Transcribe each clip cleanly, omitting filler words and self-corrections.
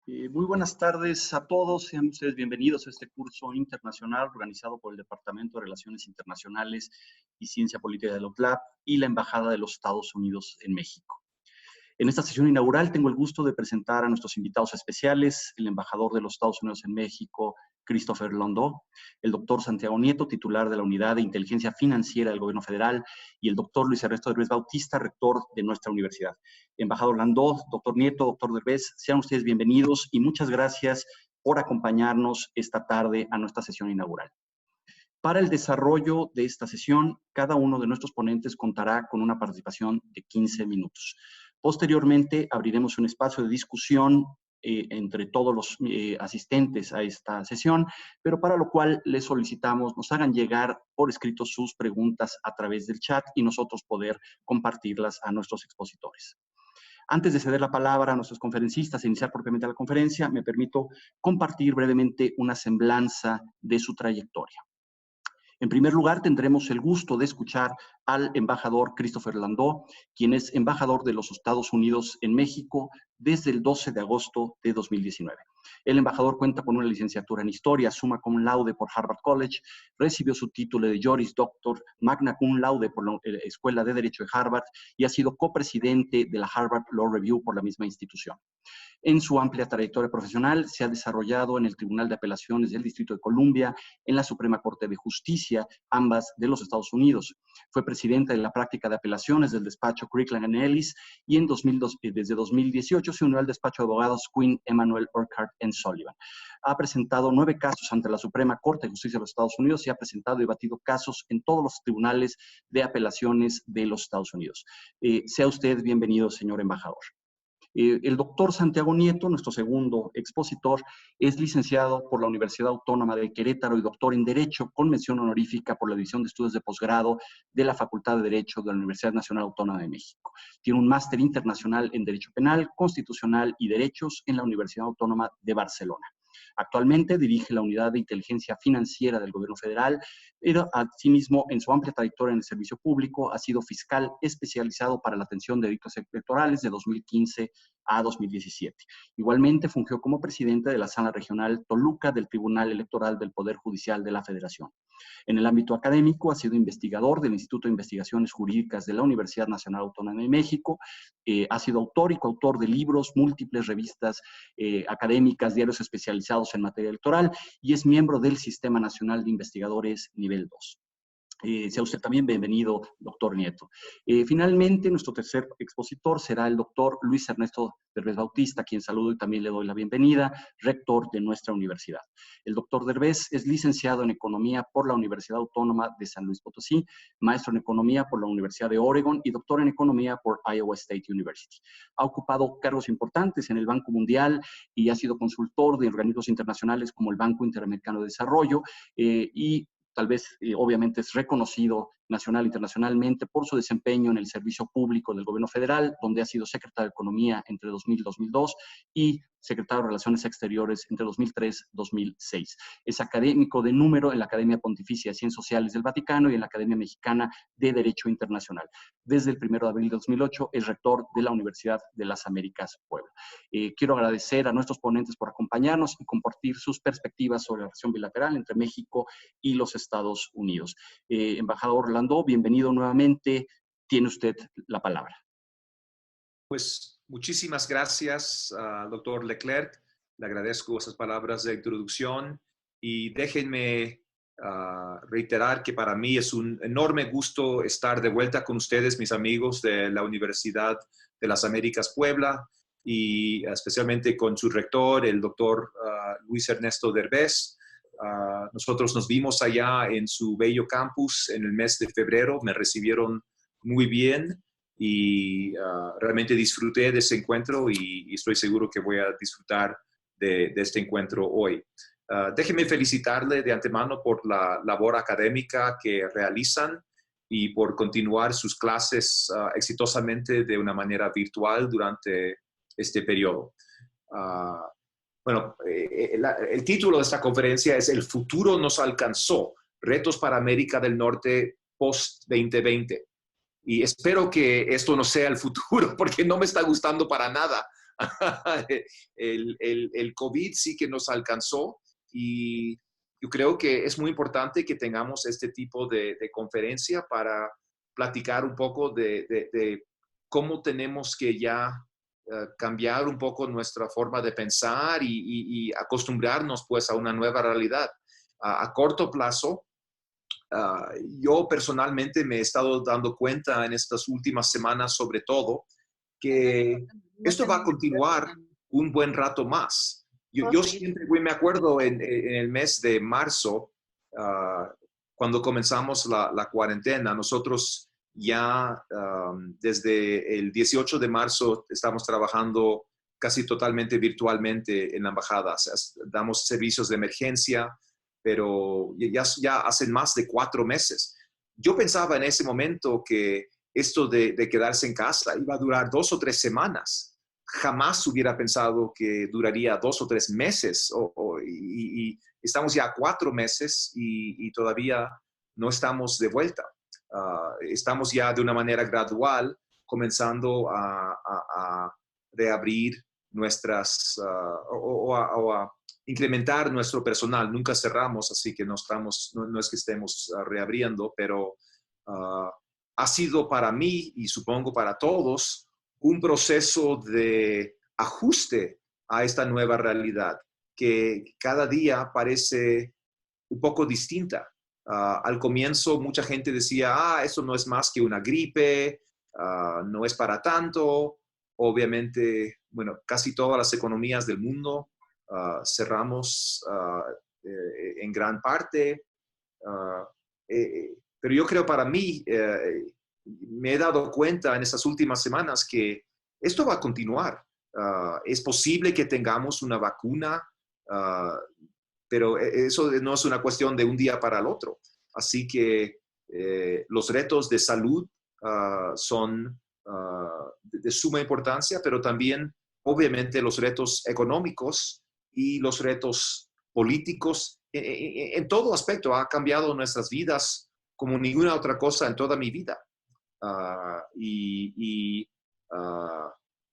Muy buenas tardes a todos. Sean ustedes bienvenidos a este curso internacional organizado por el Departamento de Relaciones Internacionales y Ciencia Política de la UTLAP y la Embajada de los Estados Unidos en México. En esta sesión inaugural tengo el gusto de presentar a nuestros invitados especiales, el embajador de los Estados Unidos en México, Christopher Landau, el doctor Santiago Nieto, titular de la Unidad de Inteligencia Financiera del Gobierno Federal, y el doctor Luis Ernesto Derbez Bautista, rector de nuestra universidad. Embajador Landau, doctor Nieto, doctor Derbez, sean ustedes bienvenidos y muchas gracias por acompañarnos esta tarde a nuestra sesión inaugural. Para el desarrollo de esta sesión, cada uno de nuestros ponentes contará con una participación de 15 minutos. Posteriormente, abriremos un espacio de discusión entre todos los asistentes a esta sesión, pero para lo cual les solicitamos nos hagan llegar por escrito sus preguntas a través del chat y nosotros poder compartirlas a nuestros expositores. Antes de ceder la palabra a nuestros conferencistas e iniciar propiamente la conferencia, me permito compartir brevemente una semblanza de su trayectoria. En primer lugar, tendremos el gusto de escuchar al embajador Christopher Landau, quien es embajador de los Estados Unidos en México desde el 12 de agosto de 2019. El embajador cuenta con una licenciatura en Historia, summa cum laude por Harvard College, recibió su título de Juris Doctor, magna cum laude por la Escuela de Derecho de Harvard y ha sido copresidente de la Harvard Law Review por la misma institución. En su amplia trayectoria profesional se ha desarrollado en el Tribunal de Apelaciones del Distrito de Columbia, en la Suprema Corte de Justicia, ambas de los Estados Unidos. Fue presidenta de la práctica de apelaciones del despacho Kirkland & Ellis y desde 2018 se unió al despacho de abogados Quinn Emanuel Urquhart & Sullivan. Ha presentado 9 casos ante la Suprema Corte de Justicia de los Estados Unidos y ha presentado y debatido casos en todos los tribunales de apelaciones de los Estados Unidos. Sea usted bienvenido, señor embajador. El doctor Santiago Nieto, nuestro segundo expositor, es licenciado por la Universidad Autónoma de Querétaro y doctor en Derecho con mención honorífica por la División de Estudios de Posgrado de la Facultad de Derecho de la Universidad Nacional Autónoma de México. Tiene un máster internacional en Derecho Penal, Constitucional y Derechos en la Universidad Autónoma de Barcelona. Actualmente dirige la Unidad de Inteligencia Financiera del Gobierno Federal, pero asimismo, en su amplia trayectoria en el servicio público, ha sido fiscal especializado para la atención de delitos electorales de 2015 a 2017. Igualmente, fungió como presidente de la Sala Regional Toluca del Tribunal Electoral del Poder Judicial de la Federación. En el ámbito académico, ha sido investigador del Instituto de Investigaciones Jurídicas de la Universidad Nacional Autónoma de México, ha sido autor y coautor de libros, múltiples revistas académicas, diarios especializados en materia electoral y es miembro del Sistema Nacional de Investigadores Nivel 2. Sea usted también bienvenido, doctor Nieto. Finalmente, nuestro tercer expositor será el doctor Luis Ernesto Derbez Bautista, a quien saludo y también le doy la bienvenida, rector de nuestra universidad. El doctor Derbez es licenciado en Economía por la Universidad Autónoma de San Luis Potosí, maestro en Economía por la Universidad de Oregon y doctor en Economía por Iowa State University. Ha ocupado cargos importantes en el Banco Mundial y ha sido consultor de organismos internacionales como el Banco Interamericano de Desarrollo y tal vez, obviamente, es reconocido nacional e internacionalmente por su desempeño en el servicio público del gobierno federal, donde ha sido secretario de Economía entre 2000 y 2002 y secretario de Relaciones Exteriores entre 2003 y 2006. Es académico de número en la Academia Pontificia de Ciencias Sociales del Vaticano y en la Academia Mexicana de Derecho Internacional. Desde el 1 de abril de 2008 es rector de la Universidad de las Américas, Puebla. Quiero agradecer a nuestros ponentes por acompañarnos y compartir sus perspectivas sobre la relación bilateral entre México y los Estados Unidos. Embajador Landau, bienvenido nuevamente. Tiene usted la palabra. Pues muchísimas gracias, doctor Leclerc. Le agradezco esas palabras de introducción y déjenme reiterar que para mí es un enorme gusto estar de vuelta con ustedes, mis amigos de la Universidad de las Américas Puebla y especialmente con su rector, el doctor Luis Ernesto Derbez. Nosotros nos vimos allá en su bello campus en el mes de febrero. Me recibieron muy bien y realmente disfruté de ese encuentro y estoy seguro que voy a disfrutar de este encuentro hoy. Déjenme felicitarle de antemano por la labor académica que realizan y por continuar sus clases exitosamente de una manera virtual durante este periodo. Bueno, el título de esta conferencia es El futuro nos alcanzó, retos para América del Norte post-2020. Y espero que esto no sea el futuro, porque no me está gustando para nada El COVID sí que nos alcanzó y yo creo que es muy importante que tengamos este tipo de conferencia para platicar un poco de cómo tenemos que ya cambiar un poco nuestra forma de pensar y acostumbrarnos pues a una nueva realidad. A corto plazo, yo personalmente me he estado dando cuenta en estas últimas semanas, sobre todo, que esto va a continuar un buen rato más. Yo siempre me acuerdo en el mes de marzo, cuando comenzamos la cuarentena, nosotros ya desde el 18 de marzo estamos trabajando casi totalmente virtualmente en la embajada. O sea, damos servicios de emergencia, pero ya hacen más de 4 meses. Yo pensaba en ese momento que esto de quedarse en casa iba a durar 2 o 3 semanas. Jamás hubiera pensado que duraría 2 o 3 meses. Y estamos ya a 4 meses y todavía no estamos de vuelta. Estamos ya de una manera gradual comenzando a reabrir nuestras o a incrementar nuestro personal. Nunca cerramos, así que no es que estemos reabriendo, pero ha sido para mí y supongo para todos un proceso de ajuste a esta nueva realidad que cada día parece un poco distinta. Al comienzo mucha gente decía, eso no es más que una gripe, no es para tanto. Obviamente, bueno, casi todas las economías del mundo cerramos en gran parte. Pero yo creo para mí, me he dado cuenta en estas últimas semanas que esto va a continuar. Es posible que tengamos una vacuna, pero eso no es una cuestión de un día para el otro. Así que los retos de salud son de suma importancia, pero también, obviamente, los retos económicos y los retos políticos. En todo aspecto ha cambiado nuestras vidas como ninguna otra cosa en toda mi vida.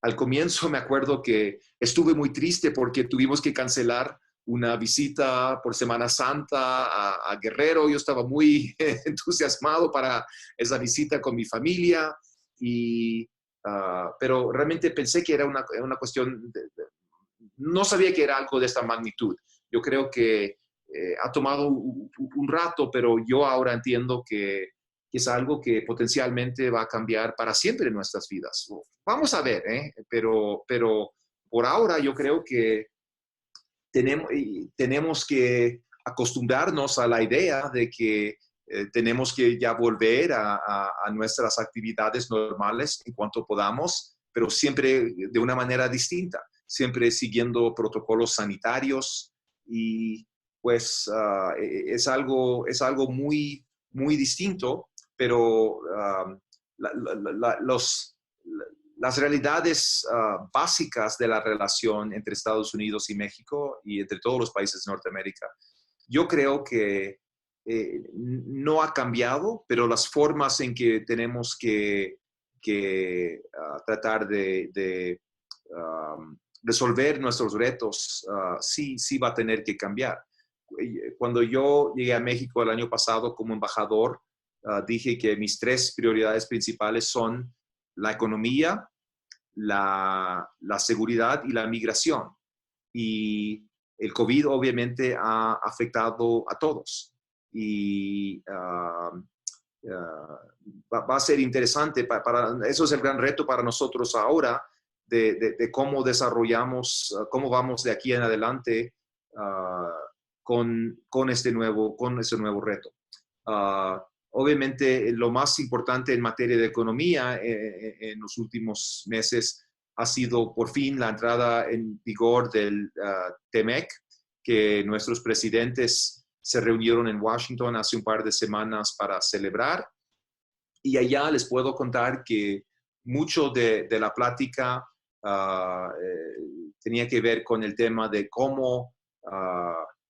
Al comienzo me acuerdo que estuve muy triste porque tuvimos que cancelar una visita por Semana Santa a Guerrero. Yo estaba muy entusiasmado para esa visita con mi familia, pero realmente pensé que era una cuestión, no sabía que era algo de esta magnitud. Yo creo que ha tomado un rato, pero yo ahora entiendo que es algo que potencialmente va a cambiar para siempre en nuestras vidas. Vamos a ver, pero por ahora yo creo que tenemos que acostumbrarnos a la idea de que tenemos que ya volver a nuestras actividades normales en cuanto podamos, pero siempre de una manera distinta, siempre siguiendo protocolos sanitarios y pues es algo muy, muy distinto, pero las realidades básicas de la relación entre Estados Unidos y México y entre todos los países de Norteamérica, yo creo que no ha cambiado, pero las formas en que tenemos que tratar de resolver nuestros retos sí va a tener que cambiar. Cuando yo llegué a México el año pasado como embajador, dije que mis 3 prioridades principales son la economía, la seguridad y la migración. Y el COVID obviamente ha afectado a todos. Y va a ser interesante. Eso es el gran reto para nosotros ahora, de cómo desarrollamos, cómo vamos de aquí en adelante con ese nuevo reto. Obviamente, lo más importante en materia de economía en los últimos meses ha sido por fin la entrada en vigor del TEMEC, que nuestros presidentes se reunieron en Washington hace un par de semanas para celebrar. Y allá les puedo contar que mucho de la plática tenía que ver con el tema de cómo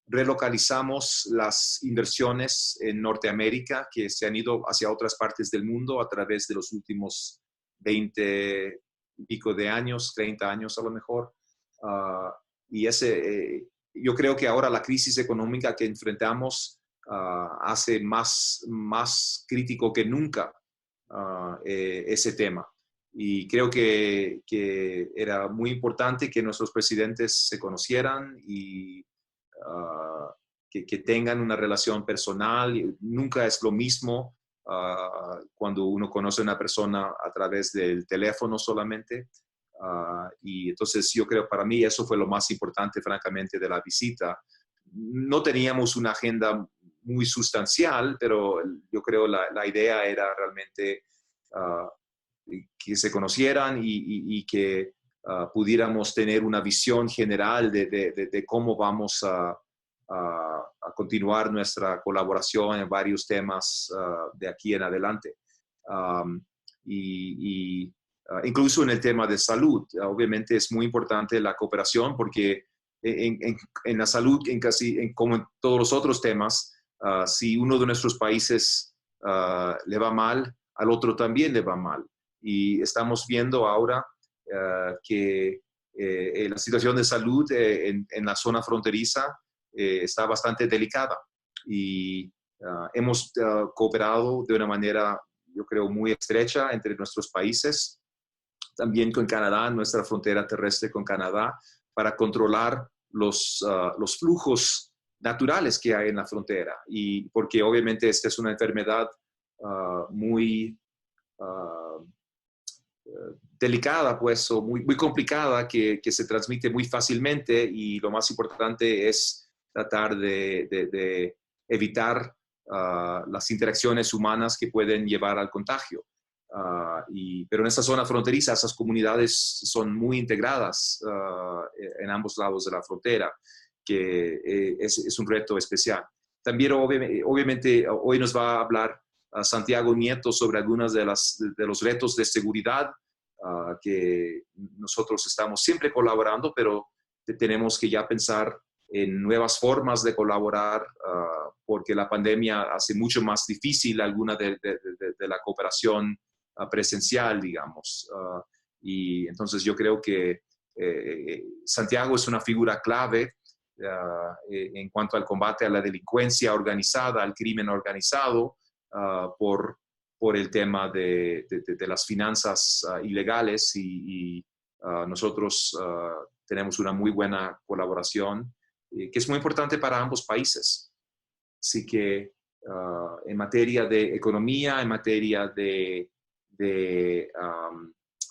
relocalizamos las inversiones en Norteamérica que se han ido hacia otras partes del mundo a través de los últimos 20, y pico de años, 30 años a lo mejor. Y yo creo que ahora la crisis económica que enfrentamos hace más crítico que nunca ese tema. Y creo que era muy importante que nuestros presidentes se conocieran y que tengan una relación personal. Nunca es lo mismo cuando uno conoce a una persona a través del teléfono solamente. Y entonces yo creo, para mí eso fue lo más importante, francamente, de la visita. No teníamos una agenda muy sustancial, pero yo creo la idea era realmente que se conocieran y que pudiéramos tener una visión general de cómo vamos a continuar nuestra colaboración en varios temas de aquí en adelante. Incluso en el tema de salud, obviamente es muy importante la cooperación porque en la salud, como en todos los otros temas, si uno de nuestros países le va mal, al otro también le va mal. Y estamos viendo ahora que la situación de salud en la zona fronteriza está bastante delicada y hemos cooperado de una manera, yo creo, muy estrecha entre nuestros países, también con Canadá, nuestra frontera terrestre con Canadá, para controlar los flujos naturales que hay en la frontera. Y porque obviamente esta es una enfermedad muy delicada, pues, o muy complicada, que se transmite muy fácilmente, y lo más importante es tratar de evitar las interacciones humanas que pueden llevar al contagio. Pero en esta zona fronteriza, esas comunidades son muy integradas en ambos lados de la frontera, que es un reto especial. También, obviamente, hoy nos va a hablar Santiago Nieto sobre algunos de los retos de seguridad que nosotros estamos siempre colaborando, pero tenemos que ya pensar en nuevas formas de colaborar porque la pandemia hace mucho más difícil alguna de la cooperación presencial, digamos. Y entonces yo creo que Santiago es una figura clave en cuanto al combate a la delincuencia organizada, al crimen organizado, por el tema de las finanzas ilegales, y nosotros tenemos una muy buena colaboración que es muy importante para ambos países. Así que en materia de economía, en materia de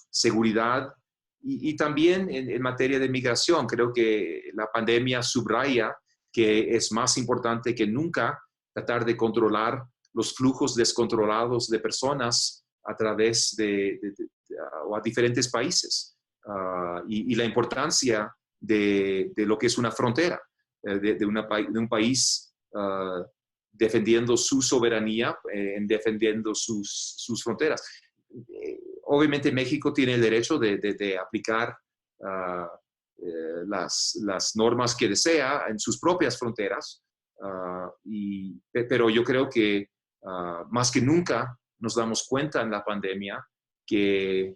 seguridad y también en materia de migración, creo que la pandemia subraya que es más importante que nunca tratar de controlar los flujos descontrolados de personas a través o a diferentes países y la importancia de lo que es una frontera, de un país defendiendo su soberanía, defendiendo sus fronteras. Obviamente México tiene el derecho de aplicar las normas que desea en sus propias fronteras, pero yo creo que más que nunca nos damos cuenta en la pandemia que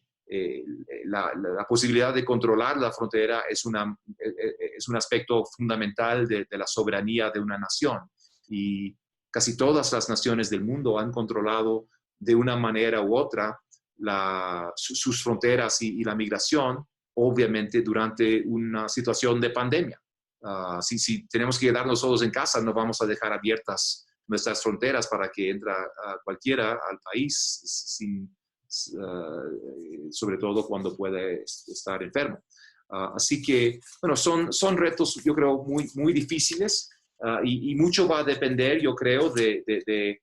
la posibilidad de controlar la frontera es un aspecto fundamental de la soberanía de una nación. Y casi todas las naciones del mundo han controlado de una manera u otra sus fronteras y la migración, obviamente durante una situación de pandemia. Si tenemos que quedarnos todos en casa, no vamos a dejar abiertas nuestras fronteras para que entre cualquiera al país, sobre todo cuando puede estar enfermo. Así que, bueno, son retos, yo creo, muy difíciles, y mucho va a depender, yo creo, de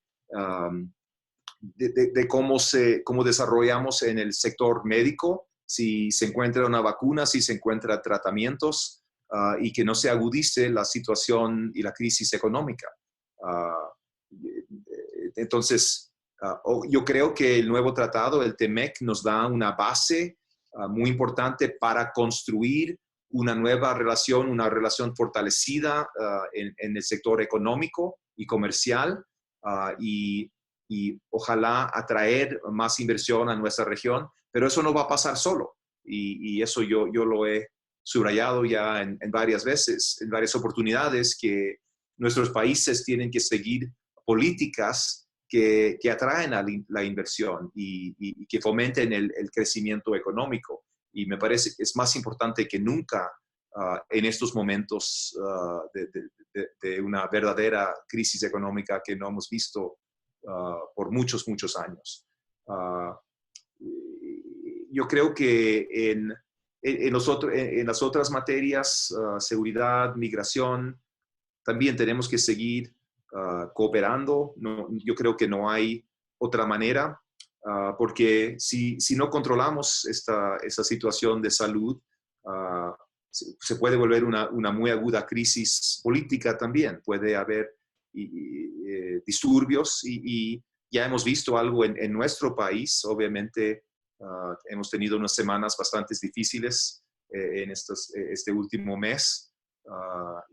cómo desarrollamos en el sector médico, si se encuentra una vacuna, si se encuentran tratamientos, y que no se agudice la situación y la crisis económica. Entonces, yo creo que el nuevo tratado, el TEMEC, nos da una base muy importante para construir una nueva relación, una relación fortalecida en el sector económico y comercial, y ojalá atraer más inversión a nuestra región, pero eso no va a pasar solo. y eso yo lo he subrayado ya en varias veces, en varias oportunidades, que nuestros países tienen que seguir políticas que atraen a la inversión y que fomenten el crecimiento económico. Y me parece que es más importante que nunca en estos momentos de una verdadera crisis económica que no hemos visto por muchos, muchos años. Yo creo que en las otras materias, seguridad, migración, también tenemos que seguir cooperando. Yo creo que no hay otra manera, porque si no controlamos esa situación de salud, se puede volver una muy aguda crisis política también. Puede haber disturbios y ya hemos visto algo en nuestro país. Obviamente hemos tenido unas semanas bastante difíciles en este último mes,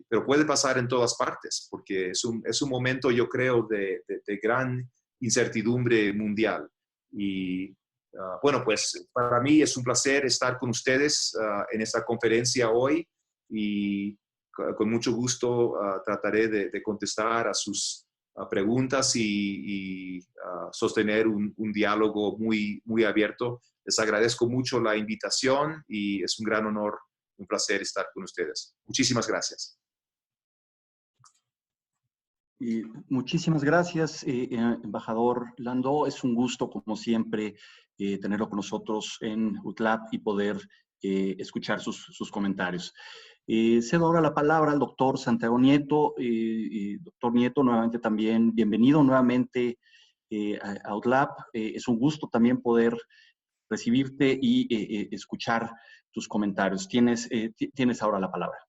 pero puede pasar en todas partes, porque es un momento, yo creo, de gran incertidumbre mundial. Y bueno, pues para mí es un placer estar con ustedes en esta conferencia hoy, y con mucho gusto trataré de contestar a sus preguntas y sostener un diálogo muy, muy abierto. Les agradezco mucho la invitación y es un gran honor, un placer estar con ustedes. Muchísimas gracias. Muchísimas gracias, embajador Landó. Es un gusto, como siempre, tenerlo con nosotros en UTLAP y poder escuchar sus comentarios. Cedo ahora la palabra al doctor Santiago Nieto. Doctor Nieto, nuevamente también bienvenido nuevamente a UTLAP. Es un gusto también poder recibirte y escuchar tus comentarios. Tienes ahora la palabra.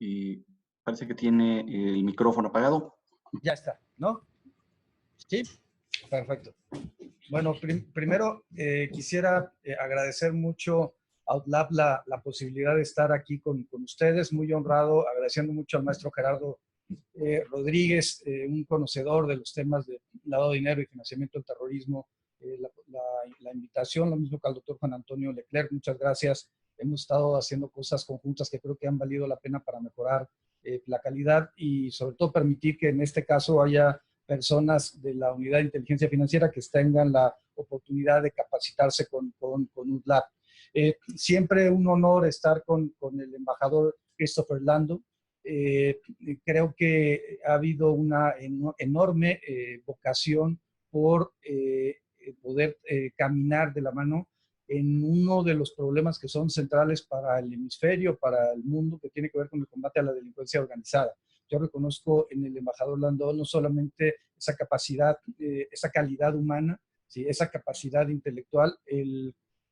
Y parece que tiene el micrófono apagado. Ya está, ¿no? Sí, perfecto. Bueno, primero quisiera agradecer mucho a UTLAP la posibilidad de estar aquí con ustedes, muy honrado, agradeciendo mucho al maestro Gerardo Rodríguez, un conocedor de los temas de lavado de dinero y financiamiento del terrorismo, la invitación, lo mismo que al doctor Juan Antonio Leclerc, muchas gracias. Hemos estado haciendo cosas conjuntas que creo que han valido la pena para mejorar la calidad y sobre todo permitir que en este caso haya personas de la Unidad de Inteligencia Financiera que tengan la oportunidad de capacitarse con UTLAP. Siempre un honor estar con el embajador Christopher Landó. Creo que ha habido una enorme vocación por poder caminar de la mano en uno de los problemas que son centrales para el hemisferio, para el mundo, que tiene que ver con el combate a la delincuencia organizada. Yo reconozco en el embajador Landó no solamente esa capacidad, esa calidad humana, ¿sí? Esa capacidad intelectual,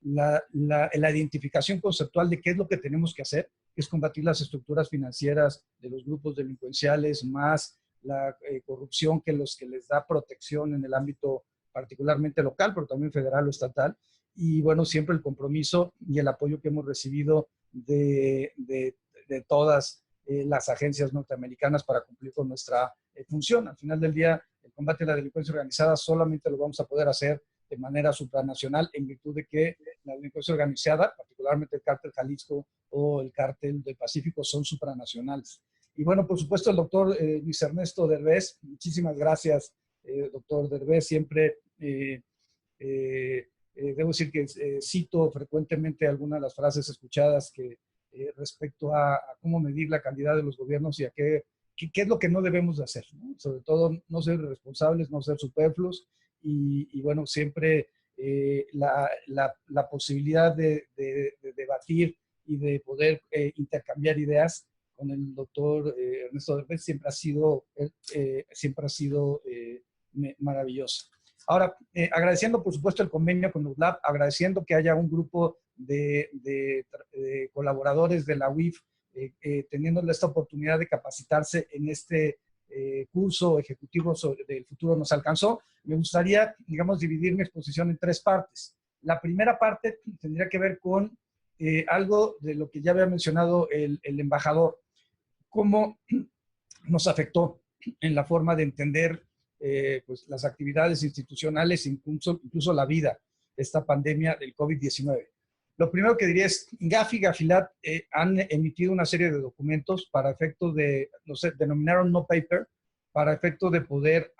la identificación conceptual de qué es lo que tenemos que hacer, que es combatir las estructuras financieras de los grupos delincuenciales, más la corrupción que les da protección en el ámbito particularmente local, pero también federal o estatal. Y bueno, siempre el compromiso y el apoyo que hemos recibido de todas las agencias norteamericanas para cumplir con nuestra función. Al final del día, el combate a la delincuencia organizada solamente lo vamos a poder hacer de manera supranacional, en virtud de que la delincuencia organizada, particularmente el cártel Jalisco o el cártel del Pacífico, son supranacionales. Y bueno, por supuesto, el doctor Luis Ernesto Derbez, muchísimas gracias, doctor Derbez. Siempre debo decir que cito frecuentemente algunas de las frases escuchadas que respecto a cómo medir la calidad de los gobiernos y a qué es lo que no debemos de hacer, ¿no? Sobre todo, no ser irresponsables, no ser superfluos y bueno, siempre la posibilidad de debatir y de poder intercambiar ideas con el doctor Ernesto Derbez siempre ha sido maravilloso. Ahora, agradeciendo por supuesto el convenio con UTLAP, agradeciendo que haya un grupo de colaboradores de la UIF teniendo esta oportunidad de capacitarse en este curso ejecutivo del futuro nos alcanzó. Me gustaría, digamos, dividir mi exposición en tres partes. La primera parte tendría que ver con algo de lo que ya había mencionado el embajador, cómo nos afectó en la forma de entender pues las actividades institucionales, incluso la vida, esta pandemia del COVID-19. Lo primero que diría es, GAFI y Gafilat han emitido una serie de documentos para efecto de, no sé, denominaron no paper, para efecto de poder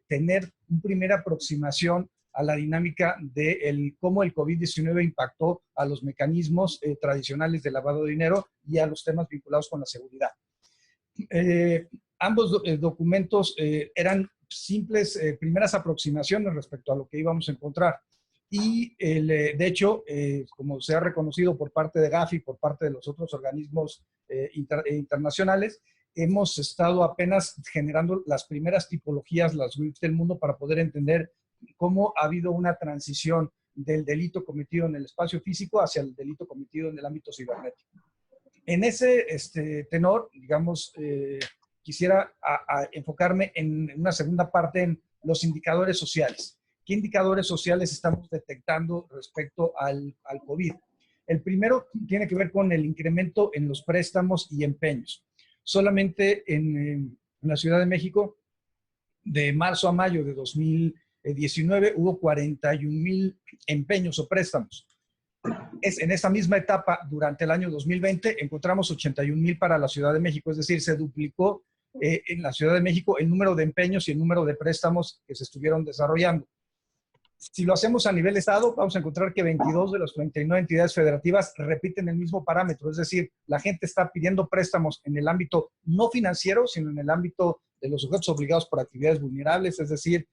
tener una primera aproximación a la dinámica de cómo el COVID-19 impactó a los mecanismos tradicionales de lavado de dinero y a los temas vinculados con la seguridad. Ambos documentos eran simples primeras aproximaciones respecto a lo que íbamos a encontrar. Y de hecho, como se ha reconocido por parte de GAFI, por parte de los otros organismos internacionales, hemos estado apenas generando las primeras tipologías, las WIPs del mundo, para poder entender cómo ha habido una transición del delito cometido en el espacio físico hacia el delito cometido en el ámbito cibernético. En ese tenor, digamos, quisiera enfocarme en una segunda parte en los indicadores sociales. ¿Qué indicadores sociales estamos detectando respecto al COVID? El primero tiene que ver con el incremento en los préstamos y empeños. Solamente en la Ciudad de México, de marzo a mayo de 2019, hubo 41,000 empeños o préstamos. En esa misma etapa, durante el año 2020, encontramos 81,000 para la Ciudad de México, es decir, se duplicó en la Ciudad de México el número de empeños y el número de préstamos que se estuvieron desarrollando. Si lo hacemos a nivel estado, vamos a encontrar que 22 de las 39 entidades federativas repiten el mismo parámetro, es decir, la gente está pidiendo préstamos en el ámbito no financiero, sino en el ámbito de los sujetos obligados por actividades vulnerables, es decir,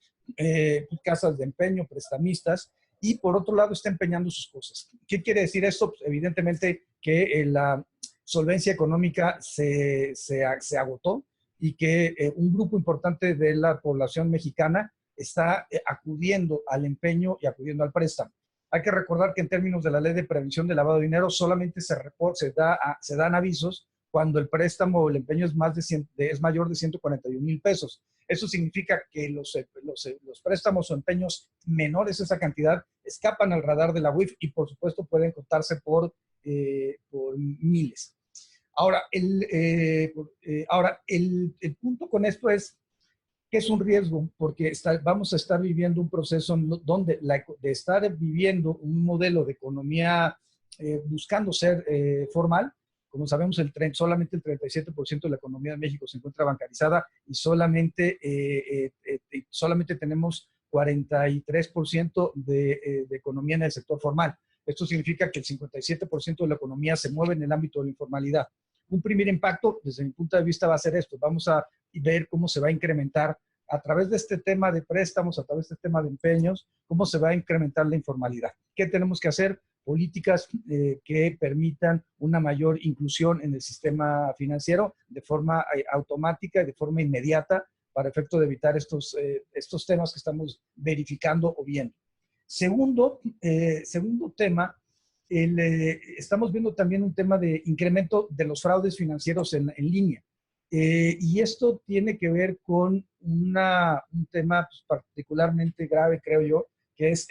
casas de empeño, prestamistas, y por otro lado está empeñando sus cosas. ¿Qué quiere decir esto? Pues evidentemente que la solvencia económica se agotó y que un grupo importante de la población mexicana está acudiendo al empeño y acudiendo al préstamo. Hay que recordar que en términos de la Ley de Prevención del Lavado de Dinero solamente se dan avisos cuando el préstamo o el empeño es mayor de 141,000 pesos. Eso significa que los préstamos o empeños menores a esa cantidad escapan al radar de la UIF y por supuesto pueden contarse por miles. Ahora, el punto con esto es que es un riesgo, porque vamos a estar viviendo un proceso donde de estar viviendo un modelo de economía buscando ser formal. Como sabemos, solamente el 37% de la economía de México se encuentra bancarizada y solamente tenemos 43% de economía en el sector formal. Esto significa que el 57% de la economía se mueve en el ámbito de la informalidad. Un primer impacto, desde mi punto de vista, va a ser esto. Vamos a ver cómo se va a incrementar a través de este tema de préstamos, a través de este tema de empeños, cómo se va a incrementar la informalidad. ¿Qué tenemos que hacer? Políticas que permitan una mayor inclusión en el sistema financiero de forma automática y de forma inmediata para efecto de evitar estos temas que estamos verificando o viendo. Segundo tema, estamos viendo también un tema de incremento de los fraudes financieros en línea. Y esto tiene que ver con un tema pues, particularmente grave, creo yo, que es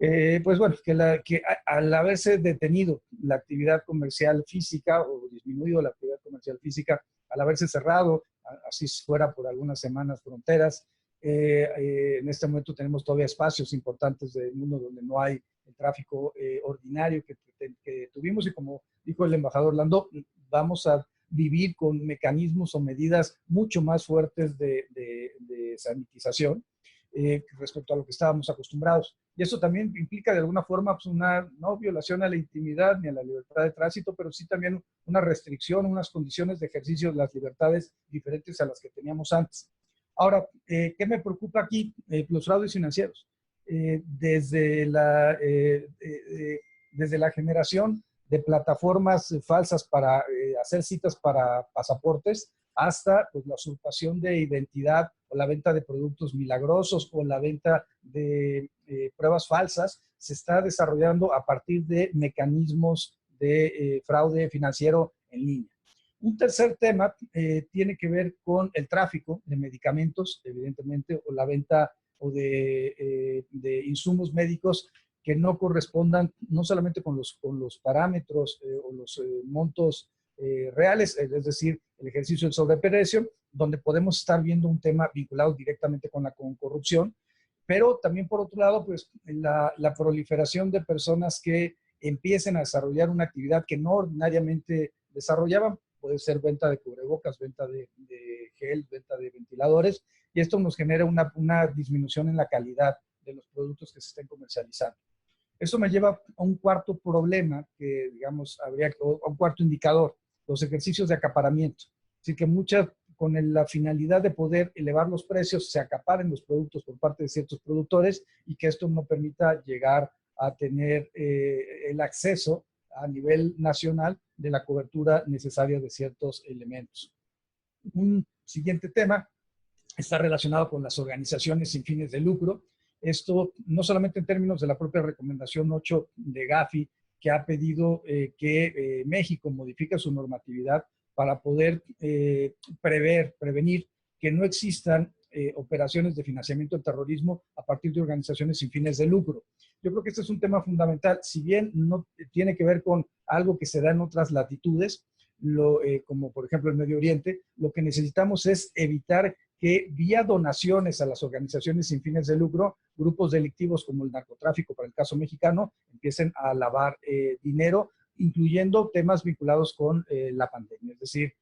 que al haberse detenido la actividad comercial física o disminuido la actividad comercial física, al haberse cerrado, así fuera por algunas semanas, fronteras, en este momento tenemos todavía espacios importantes del mundo donde no hay el tráfico ordinario que tuvimos y como dijo el embajador Landó, vamos a vivir con mecanismos o medidas mucho más fuertes de sanitización respecto a lo que estábamos acostumbrados. Y eso también implica de alguna forma pues, una no violación a la intimidad ni a la libertad de tránsito, pero sí también una restricción, unas condiciones de ejercicio de las libertades diferentes a las que teníamos antes. Ahora, ¿qué me preocupa aquí? Los fraudes financieros. Desde la generación de plataformas falsas para hacer citas para pasaportes hasta pues, la usurpación de identidad o la venta de productos milagrosos o la venta de pruebas falsas, se está desarrollando a partir de mecanismos de fraude financiero en línea. Un tercer tema tiene que ver con el tráfico de medicamentos, evidentemente, o la venta o de insumos médicos que no correspondan no solamente con los parámetros o los montos reales, es decir, el ejercicio del sobreprecio, donde podemos estar viendo un tema vinculado directamente con la corrupción, pero también por otro lado, pues la proliferación de personas que empiecen a desarrollar una actividad que no ordinariamente desarrollaban, puede ser venta de cubrebocas, venta de gel, venta de ventiladores, y esto nos genera una disminución en la calidad de los productos que se estén comercializando. Eso me lleva a un cuarto problema que, digamos, a un cuarto indicador, los ejercicios de acaparamiento. Así que muchas, con la finalidad de poder elevar los precios, se acaparen los productos por parte de ciertos productores y que esto no permita llegar a tener el acceso a nivel nacional de la cobertura necesaria de ciertos elementos. Un siguiente tema está relacionado con las organizaciones sin fines de lucro. Esto no solamente en términos de la propia recomendación 8 de Gafi, que ha pedido que México modifique su normatividad para poder prevenir que no existan operaciones de financiamiento del terrorismo a partir de organizaciones sin fines de lucro. Yo creo que este es un tema fundamental, si bien no tiene que ver con algo que se da en otras latitudes, como por ejemplo el Medio Oriente, lo que necesitamos es evitar que vía donaciones a las organizaciones sin fines de lucro, grupos delictivos como el narcotráfico, para el caso mexicano, empiecen a lavar dinero, incluyendo temas vinculados con la pandemia. Es decir,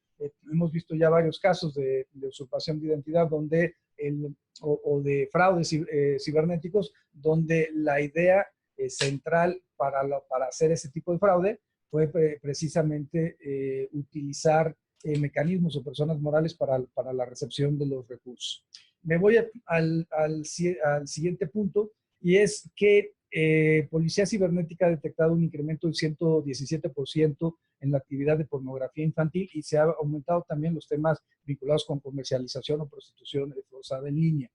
hemos visto ya varios casos de usurpación de identidad o de fraudes cibernéticos, donde la idea central para hacer ese tipo de fraude fue precisamente utilizar mecanismos o personas morales para la recepción de los recursos. Me voy al siguiente punto, y es que Policía Cibernética ha detectado un incremento del 117% en la actividad de pornografía infantil, y se ha aumentado también los temas vinculados con comercialización o prostitución forzada en línea.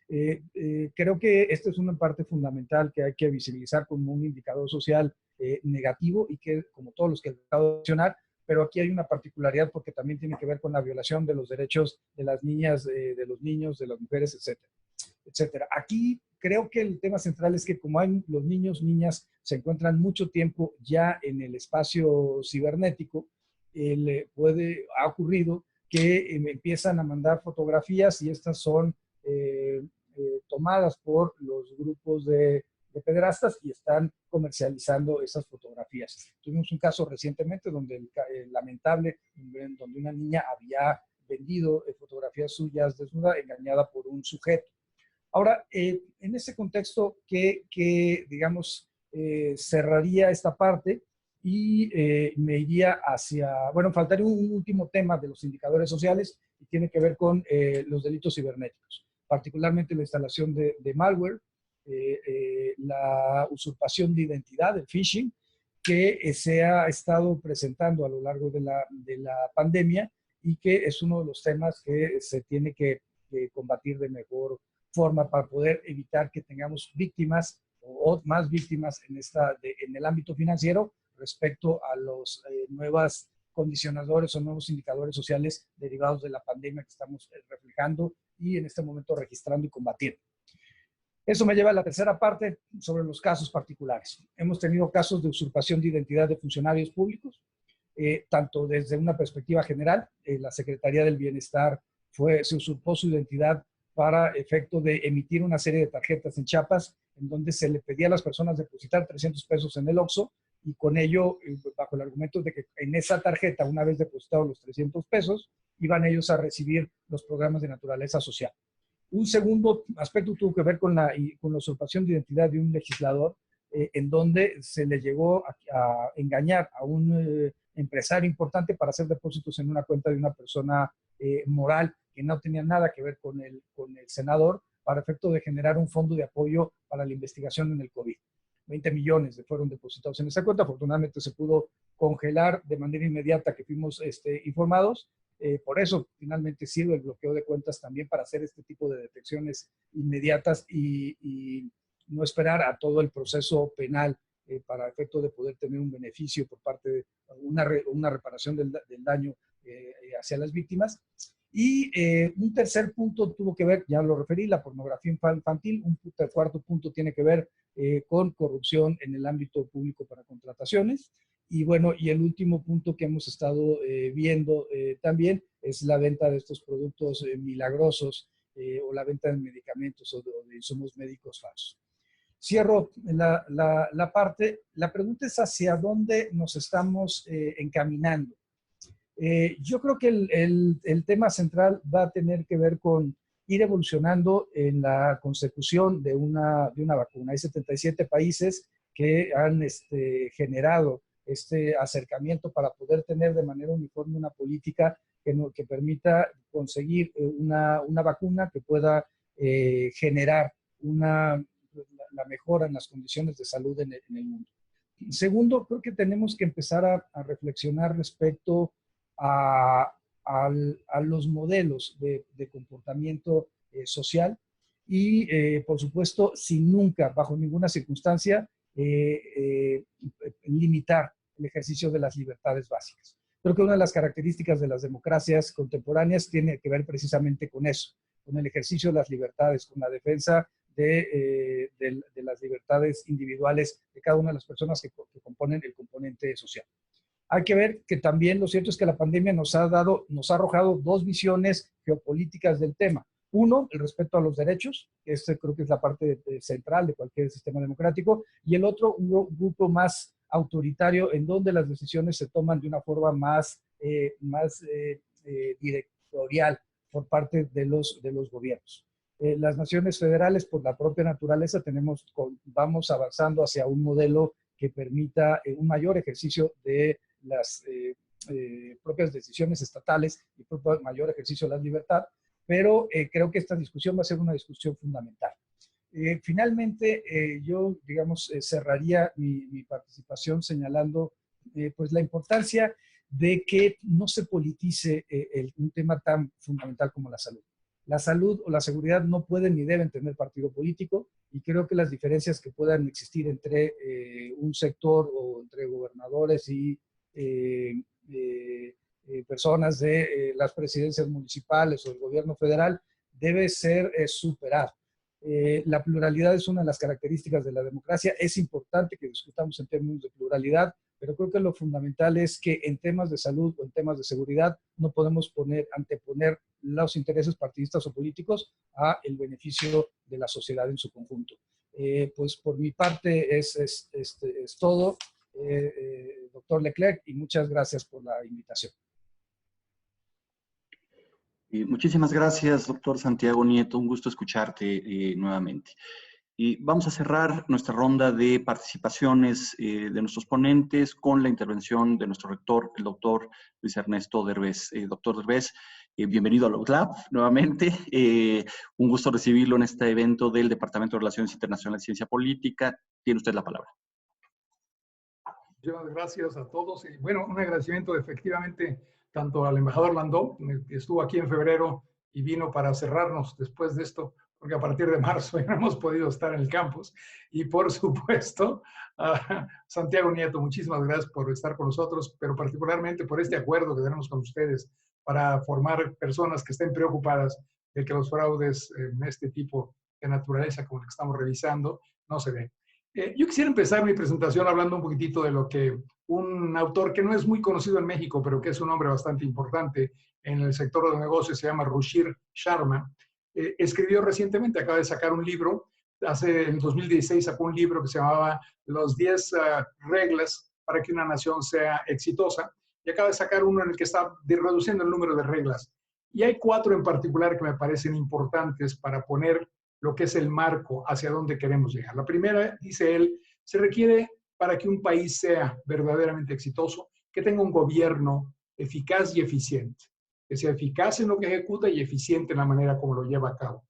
Creo que esta es una parte fundamental que hay que visibilizar como un indicador social negativo, y que, como todos los que acabo de mencionar, pero aquí hay una particularidad porque también tiene que ver con la violación de los derechos de las niñas, de los niños, de las mujeres, etcétera, etcétera. Aquí creo que el tema central es que como los niños, niñas se encuentran mucho tiempo ya en el espacio cibernético, ha ocurrido que empiezan a mandar fotografías, y estas son tomadas por los grupos de pederastas, y están comercializando esas fotografías. Tuvimos un caso recientemente lamentable, donde una niña había vendido fotografías suyas desnuda, engañada por un sujeto. Ahora, en ese contexto, digamos, cerraría esta parte y me iría bueno, faltaría un último tema de los indicadores sociales, y tiene que ver con los delitos cibernéticos, particularmente la instalación de malware, la usurpación de identidad, el phishing, que se ha estado presentando a lo largo de la pandemia, y que es uno de los temas que se tiene que combatir de mejor forma para poder evitar que tengamos víctimas o más víctimas en el ámbito financiero respecto a los nuevos condicionadores o nuevos indicadores sociales derivados de la pandemia que estamos reflejando y en este momento registrando y combatiendo. Eso me lleva a la tercera parte sobre los casos particulares. Hemos tenido casos de usurpación de identidad de funcionarios públicos, tanto desde una perspectiva general. La Secretaría del Bienestar se usurpó su identidad para efecto de emitir una serie de tarjetas en Chiapas, en donde se le pedía a las personas depositar 300 pesos en el OXXO, y con ello, bajo el argumento de que en esa tarjeta, una vez depositados los 300 pesos, iban ellos a recibir los programas de naturaleza social. Un segundo aspecto tuvo que ver con la usurpación de identidad de un legislador, en donde se le llegó a engañar a un empresario importante para hacer depósitos en una cuenta de una persona moral que no tenía nada que ver con el senador, para efecto de generar un fondo de apoyo para la investigación en el COVID. 20 millones fueron depositados en esa cuenta. Afortunadamente se pudo congelar de manera inmediata, que fuimos informados. Por eso finalmente sirve el bloqueo de cuentas también, para hacer este tipo de detecciones inmediatas y no esperar a todo el proceso penal para efecto de poder tener un beneficio por parte de una reparación del daño hacia las víctimas. Y un tercer punto tuvo que ver, ya lo referí, la pornografía infantil. Un cuarto punto tiene que ver con corrupción en el ámbito público para contrataciones. Y bueno, y el último punto que hemos estado viendo también es la venta de estos productos milagrosos o la venta de medicamentos o de insumos médicos falsos. Cierro la parte. La pregunta es hacia dónde nos estamos encaminando. Yo creo que el tema central va a tener que ver con ir evolucionando en la consecución de una vacuna. Hay 77 países que han generado este acercamiento para poder tener de manera uniforme una política que permita conseguir una vacuna que pueda generar la mejora en las condiciones de salud en el mundo. Segundo, creo que tenemos que empezar a reflexionar respecto a los modelos de comportamiento social y, por supuesto, sin nunca, bajo ninguna circunstancia, limitar el ejercicio de las libertades básicas. Creo que una de las características de las democracias contemporáneas tiene que ver precisamente con eso, con el ejercicio de las libertades, con la defensa de las libertades individuales de cada una de las personas que componen el componente social. Hay que ver que también lo cierto es que la pandemia nos ha arrojado dos visiones geopolíticas del tema. Uno, el respeto a los derechos, que creo que es la parte central de cualquier sistema democrático, y el otro, un grupo más autoritario en donde las decisiones se toman de una forma más directorial por parte de los gobiernos. Las naciones federales, por la propia naturaleza, vamos avanzando hacia un modelo que permita un mayor ejercicio de las propias decisiones estatales y mayor ejercicio de la libertad, pero creo que esta discusión va a ser una discusión fundamental. Finalmente, yo, digamos, cerraría mi participación señalando pues la importancia de que no se politice un tema tan fundamental como la salud. La salud o la seguridad no pueden ni deben tener partido político y creo que las diferencias que puedan existir entre un sector o entre gobernadores y personas de las presidencias municipales o el gobierno federal debe ser superado. La pluralidad es una de las características de la democracia. Es importante que discutamos en términos de pluralidad, pero creo que lo fundamental es que en temas de salud o en temas de seguridad no podemos anteponer los intereses partidistas o políticos a el beneficio de la sociedad en su conjunto. Pues por mi parte es todo, doctor Leclerc, y muchas gracias por la invitación. Muchísimas gracias, doctor Santiago Nieto. Un gusto escucharte nuevamente. Y vamos a cerrar nuestra ronda de participaciones de nuestros ponentes con la intervención de nuestro rector, el doctor Luis Ernesto Derbez. Doctor Derbez, bienvenido a LAUTLAB nuevamente. Un gusto recibirlo en este evento del Departamento de Relaciones Internacionales y Ciencia Política. Tiene usted la palabra. Muchas gracias a todos. Y bueno, un agradecimiento efectivamente tanto al embajador Landó, que estuvo aquí en febrero y vino para cerrarnos después de esto, porque a partir de marzo ya no hemos podido estar en el campus. Y por supuesto, a Santiago Nieto, muchísimas gracias por estar con nosotros, pero particularmente por este acuerdo que tenemos con ustedes para formar personas que estén preocupadas de que los fraudes en este tipo de naturaleza como el que estamos revisando no se den. Yo quisiera empezar mi presentación hablando un poquitito de lo que un autor que no es muy conocido en México, pero que es un hombre bastante importante en el sector de los negocios, se llama Ruchir Sharma, escribió recientemente, acaba de sacar un libro, en 2016 sacó un libro que se llamaba Los 10 reglas para que una nación sea exitosa, y acaba de sacar uno en el que está reduciendo el número de reglas. Y hay 4 en particular que me parecen importantes para poner lo que es el marco hacia dónde queremos llegar. La primera, dice él, se requiere para que un país sea verdaderamente exitoso, que tenga un gobierno eficaz y eficiente, que sea eficaz en lo que ejecuta y eficiente en la manera como lo lleva a cabo.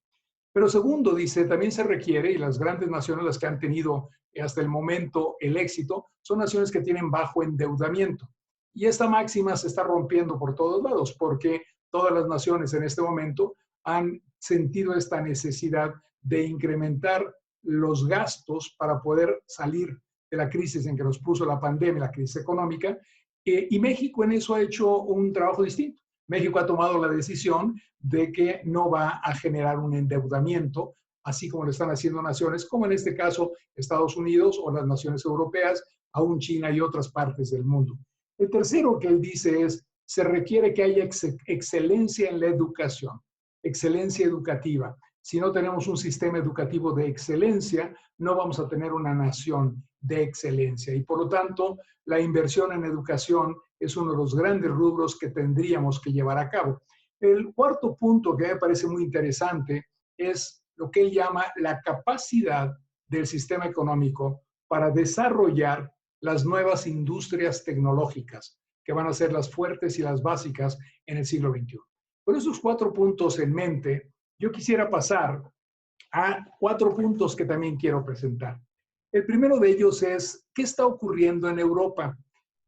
Pero segundo, dice, también se requiere, y las grandes naciones, las que han tenido hasta el momento el éxito, son naciones que tienen bajo endeudamiento. Y esta máxima se está rompiendo por todos lados, porque todas las naciones en este momento han sentido esta necesidad de incrementar los gastos para poder salir de la crisis en que nos puso la pandemia, la crisis económica, y México en eso ha hecho un trabajo distinto. México ha tomado la decisión de que no va a generar un endeudamiento, así como lo están haciendo naciones como en este caso Estados Unidos o las naciones europeas, aún China y otras partes del mundo. El tercero que él dice es, se requiere que haya excelencia en la educación, excelencia educativa. Si no tenemos un sistema educativo de excelencia, no vamos a tener una nación de excelencia. Y por lo tanto, la inversión en educación es uno de los grandes rubros que tendríamos que llevar a cabo. El cuarto punto que me parece muy interesante es lo que él llama la capacidad del sistema económico para desarrollar las nuevas industrias tecnológicas, que van a ser las fuertes y las básicas en el siglo XXI. Con esos 4 puntos en mente, yo quisiera pasar a 4 puntos que también quiero presentar. El primero de ellos es, ¿qué está ocurriendo en Europa?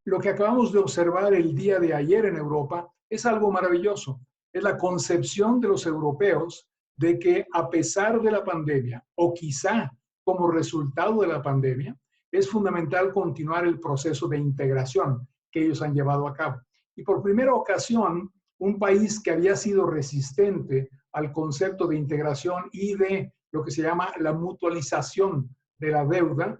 Lo que acabamos de observar el día de ayer en Europa es algo maravilloso. Es la concepción de los europeos de que a pesar de la pandemia, o quizá como resultado de la pandemia, es fundamental continuar el proceso de integración que ellos han llevado a cabo. Y por primera ocasión, un país que había sido resistente al concepto de integración y de lo que se llama la mutualización de la deuda,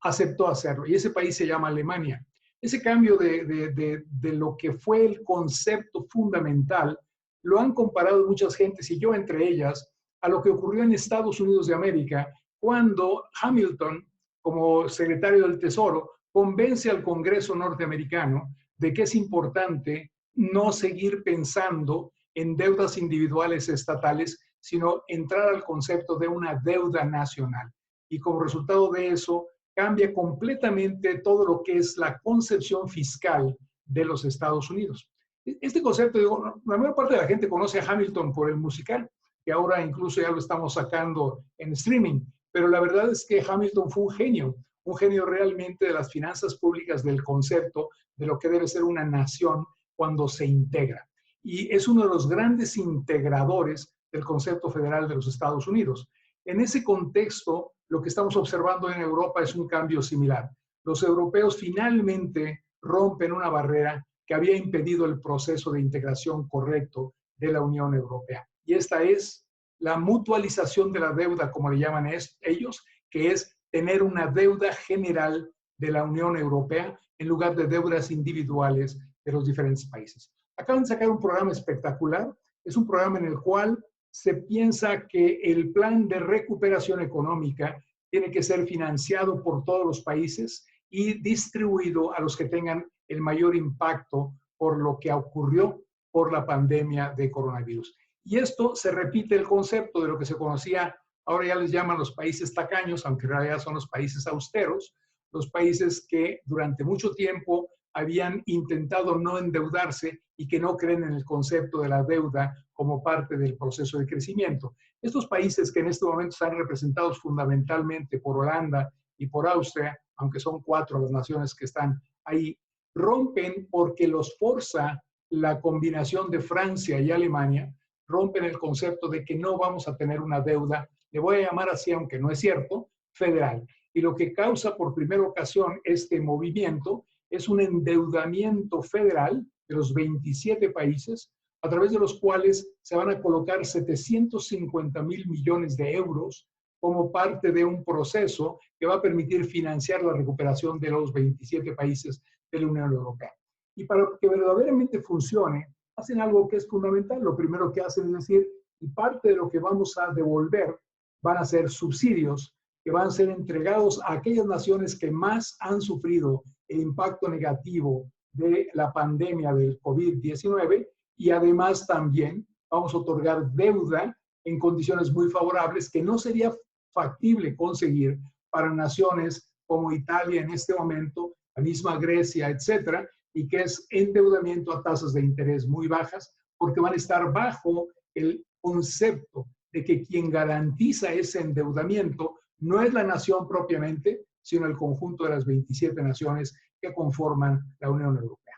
aceptó hacerlo. Y ese país se llama Alemania. Ese cambio de lo que fue el concepto fundamental lo han comparado muchas gentes, y yo entre ellas, a lo que ocurrió en Estados Unidos de América, cuando Hamilton, como secretario del Tesoro, convence al Congreso norteamericano de que es importante no seguir pensando en deudas individuales estatales, sino entrar al concepto de una deuda nacional. Y como resultado de eso, cambia completamente todo lo que es la concepción fiscal de los Estados Unidos. Este concepto, digo, la mayor parte de la gente conoce a Hamilton por el musical, que ahora incluso ya lo estamos sacando en streaming, pero la verdad es que Hamilton fue un genio realmente de las finanzas públicas, del concepto de lo que debe ser una nación cuando se integra. Y es uno de los grandes integradores del concepto federal de los Estados Unidos. En ese contexto, lo que estamos observando en Europa es un cambio similar. Los europeos finalmente rompen una barrera que había impedido el proceso de integración correcto de la Unión Europea. Y esta es la mutualización de la deuda, como le llaman ellos, que es tener una deuda general de la Unión Europea en lugar de deudas individuales de los diferentes países. Acaban de sacar un programa espectacular. Es un programa en el cual se piensa que el plan de recuperación económica tiene que ser financiado por todos los países y distribuido a los que tengan el mayor impacto por lo que ocurrió por la pandemia de coronavirus. Y esto se repite el concepto de lo que se conocía, ahora ya les llaman los países tacaños, aunque en realidad son los países austeros, los países que durante mucho tiempo habían intentado no endeudarse y que no creen en el concepto de la deuda como parte del proceso de crecimiento. Estos países que en este momento están representados fundamentalmente por Holanda y por Austria, aunque son 4 las naciones que están ahí, rompen porque los forza la combinación de Francia y Alemania, rompen el concepto de que no vamos a tener una deuda, le voy a llamar así, aunque no es cierto, federal. Y lo que causa por primera ocasión este movimiento es un endeudamiento federal de los 27 países, a través de los cuales se van a colocar 750,000 millones de euros como parte de un proceso que va a permitir financiar la recuperación de los 27 países de la Unión Europea. Y para que verdaderamente funcione, hacen algo que es fundamental. Lo primero que hacen es decir, y parte de lo que vamos a devolver van a ser subsidios que van a ser entregados a aquellas naciones que más han sufrido el impacto negativo de la pandemia del COVID-19, y además también vamos a otorgar deuda en condiciones muy favorables que no sería factible conseguir para naciones como Italia en este momento, la misma Grecia, etcétera, y que es endeudamiento a tasas de interés muy bajas, porque van a estar bajo el concepto de que quien garantiza ese endeudamiento no es la nación propiamente, sino el conjunto de las 27 naciones que conforman la Unión Europea.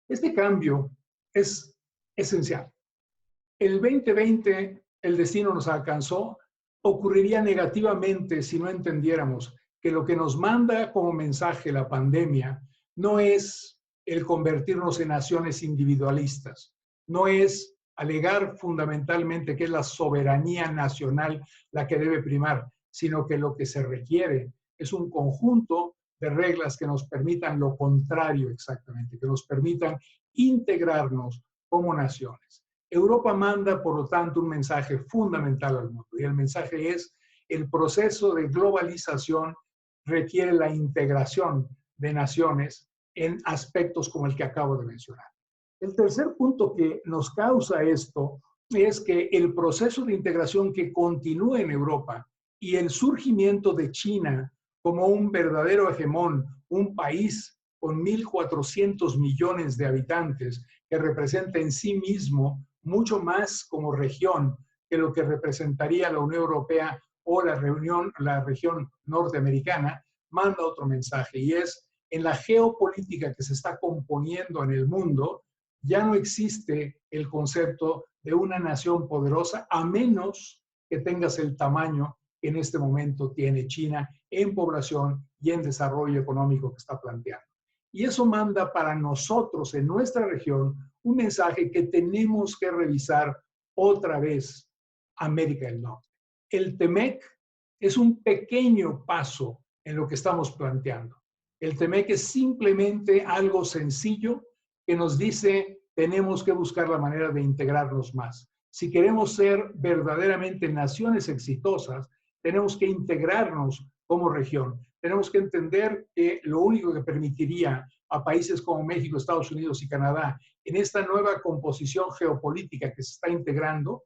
Este cambio es esencial. El 2020, el destino nos alcanzó, ocurriría negativamente si no entendiéramos que lo que nos manda como mensaje la pandemia no es el convertirnos en naciones individualistas, no es alegar fundamentalmente que es la soberanía nacional la que debe primar, sino que lo que se requiere es un conjunto de reglas que nos permitan lo contrario exactamente, que nos permitan integrarnos como naciones. Europa manda, por lo tanto, un mensaje fundamental al mundo, y el mensaje es: el proceso de globalización requiere la integración de naciones en aspectos como el que acabo de mencionar. El tercer punto que nos causa esto es que el proceso de integración que continúa en Europa y el surgimiento de China como un verdadero hegemón, un país con 1.400 millones de habitantes, que representa en sí mismo mucho más como región que lo que representaría la Unión Europea o la región norteamericana, manda otro mensaje, y es: en la geopolítica que se está componiendo en el mundo, ya no existe el concepto de una nación poderosa, a menos que tengas el tamaño que en este momento tiene China en población y en desarrollo económico que está planteando. Y eso manda para nosotros en nuestra región un mensaje que tenemos que revisar otra vez: América del Norte. El TEMEC es un pequeño paso en lo que estamos planteando. El TEMEC es simplemente algo sencillo que nos dice: tenemos que buscar la manera de integrarnos más. Si queremos ser verdaderamente naciones exitosas, tenemos que integrarnos como región. Tenemos que entender que lo único que permitiría a países como México, Estados Unidos y Canadá, en esta nueva composición geopolítica que se está integrando,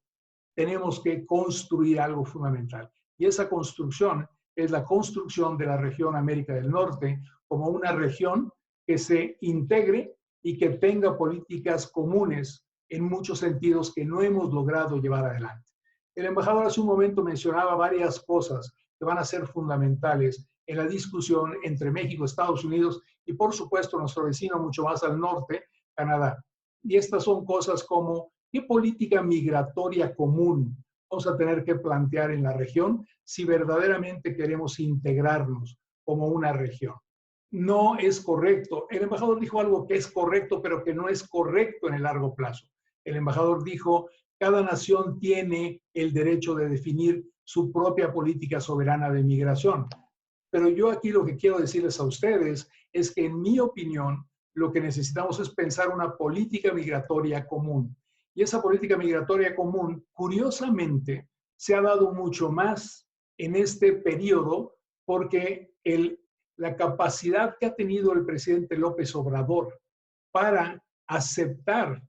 tenemos que construir algo fundamental. Y esa construcción es la construcción de la región América del Norte como una región que se integre y que tenga políticas comunes en muchos sentidos que no hemos logrado llevar adelante. El embajador hace un momento mencionaba varias cosas que van a ser fundamentales en la discusión entre México, Estados Unidos y, por supuesto, nuestro vecino mucho más al norte, Canadá. Y estas son cosas como: ¿qué política migratoria común vamos a tener que plantear en la región si verdaderamente queremos integrarnos como una región? No es correcto. El embajador dijo algo que es correcto, pero que no es correcto en el largo plazo. El embajador dijo: cada nación tiene el derecho de definir su propia política soberana de migración. Pero yo aquí lo que quiero decirles a ustedes es que, en mi opinión, lo que necesitamos es pensar una política migratoria común. Y esa política migratoria común, curiosamente, se ha dado mucho más en este periodo porque la capacidad que ha tenido el presidente López Obrador para aceptar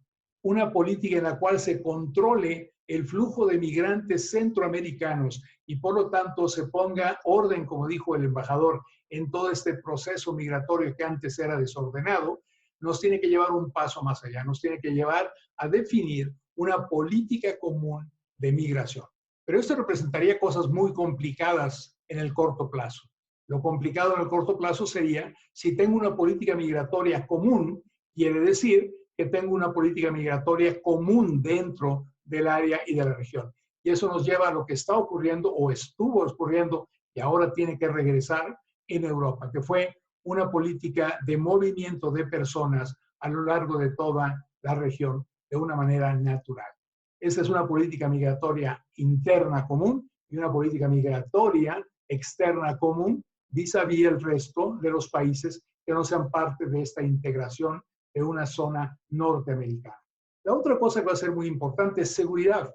una política en la cual se controle el flujo de migrantes centroamericanos y, por lo tanto, se ponga orden, como dijo el embajador, en todo este proceso migratorio que antes era desordenado, nos tiene que llevar un paso más allá, nos tiene que llevar a definir una política común de migración. Pero esto representaría cosas muy complicadas en el corto plazo. Lo complicado en el corto plazo sería: si tengo una política migratoria común, quiere decir que tengo una política migratoria común dentro del área y de la región. Y eso nos lleva a lo que está ocurriendo o estuvo ocurriendo y ahora tiene que regresar en Europa, que fue una política de movimiento de personas a lo largo de toda la región de una manera natural. Esa es una política migratoria interna común y una política migratoria externa común vis-a-vis el resto de los países que no sean parte de esta integración de una zona norteamericana. La otra cosa que va a ser muy importante es seguridad.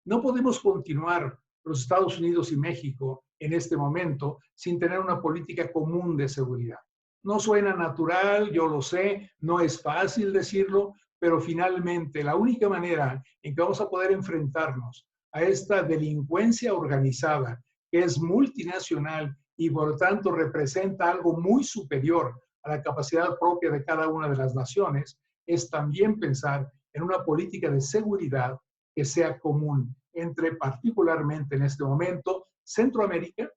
No podemos continuar los Estados Unidos y México en este momento sin tener una política común de seguridad. No suena natural, yo lo sé, no es fácil decirlo, pero finalmente la única manera en que vamos a poder enfrentarnos a esta delincuencia organizada, que es multinacional y por lo tanto representa algo muy superior a la capacidad propia de cada una de las naciones, es también pensar en una política de seguridad que sea común entre, particularmente en este momento, Centroamérica,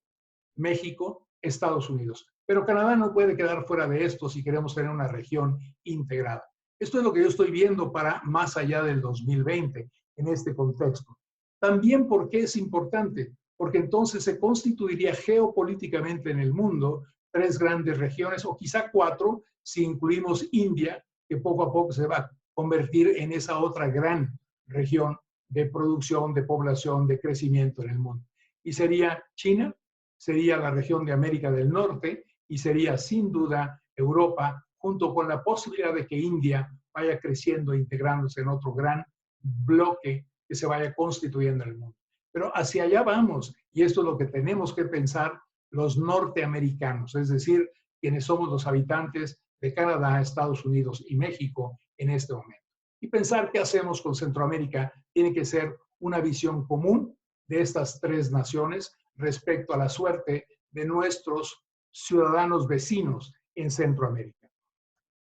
México, Estados Unidos. Pero Canadá no puede quedar fuera de esto si queremos tener una región integrada. Esto es lo que yo estoy viendo para más allá del 2020 en este contexto. También, ¿por qué es importante? Porque entonces se constituiría geopolíticamente en el mundo 3 grandes regiones, o quizá 4, si incluimos India, que poco a poco se va a convertir en esa otra gran región de producción, de población, de crecimiento en el mundo. Y sería China, sería la región de América del Norte y sería sin duda Europa, junto con la posibilidad de que India vaya creciendo e integrándose en otro gran bloque que se vaya constituyendo en el mundo. Pero hacia allá vamos, y esto es lo que tenemos que pensar los norteamericanos, es decir, quienes somos los habitantes de Canadá, Estados Unidos y México en este momento. Y pensar qué hacemos con Centroamérica tiene que ser una visión común de estas tres naciones respecto a la suerte de nuestros ciudadanos vecinos en Centroamérica.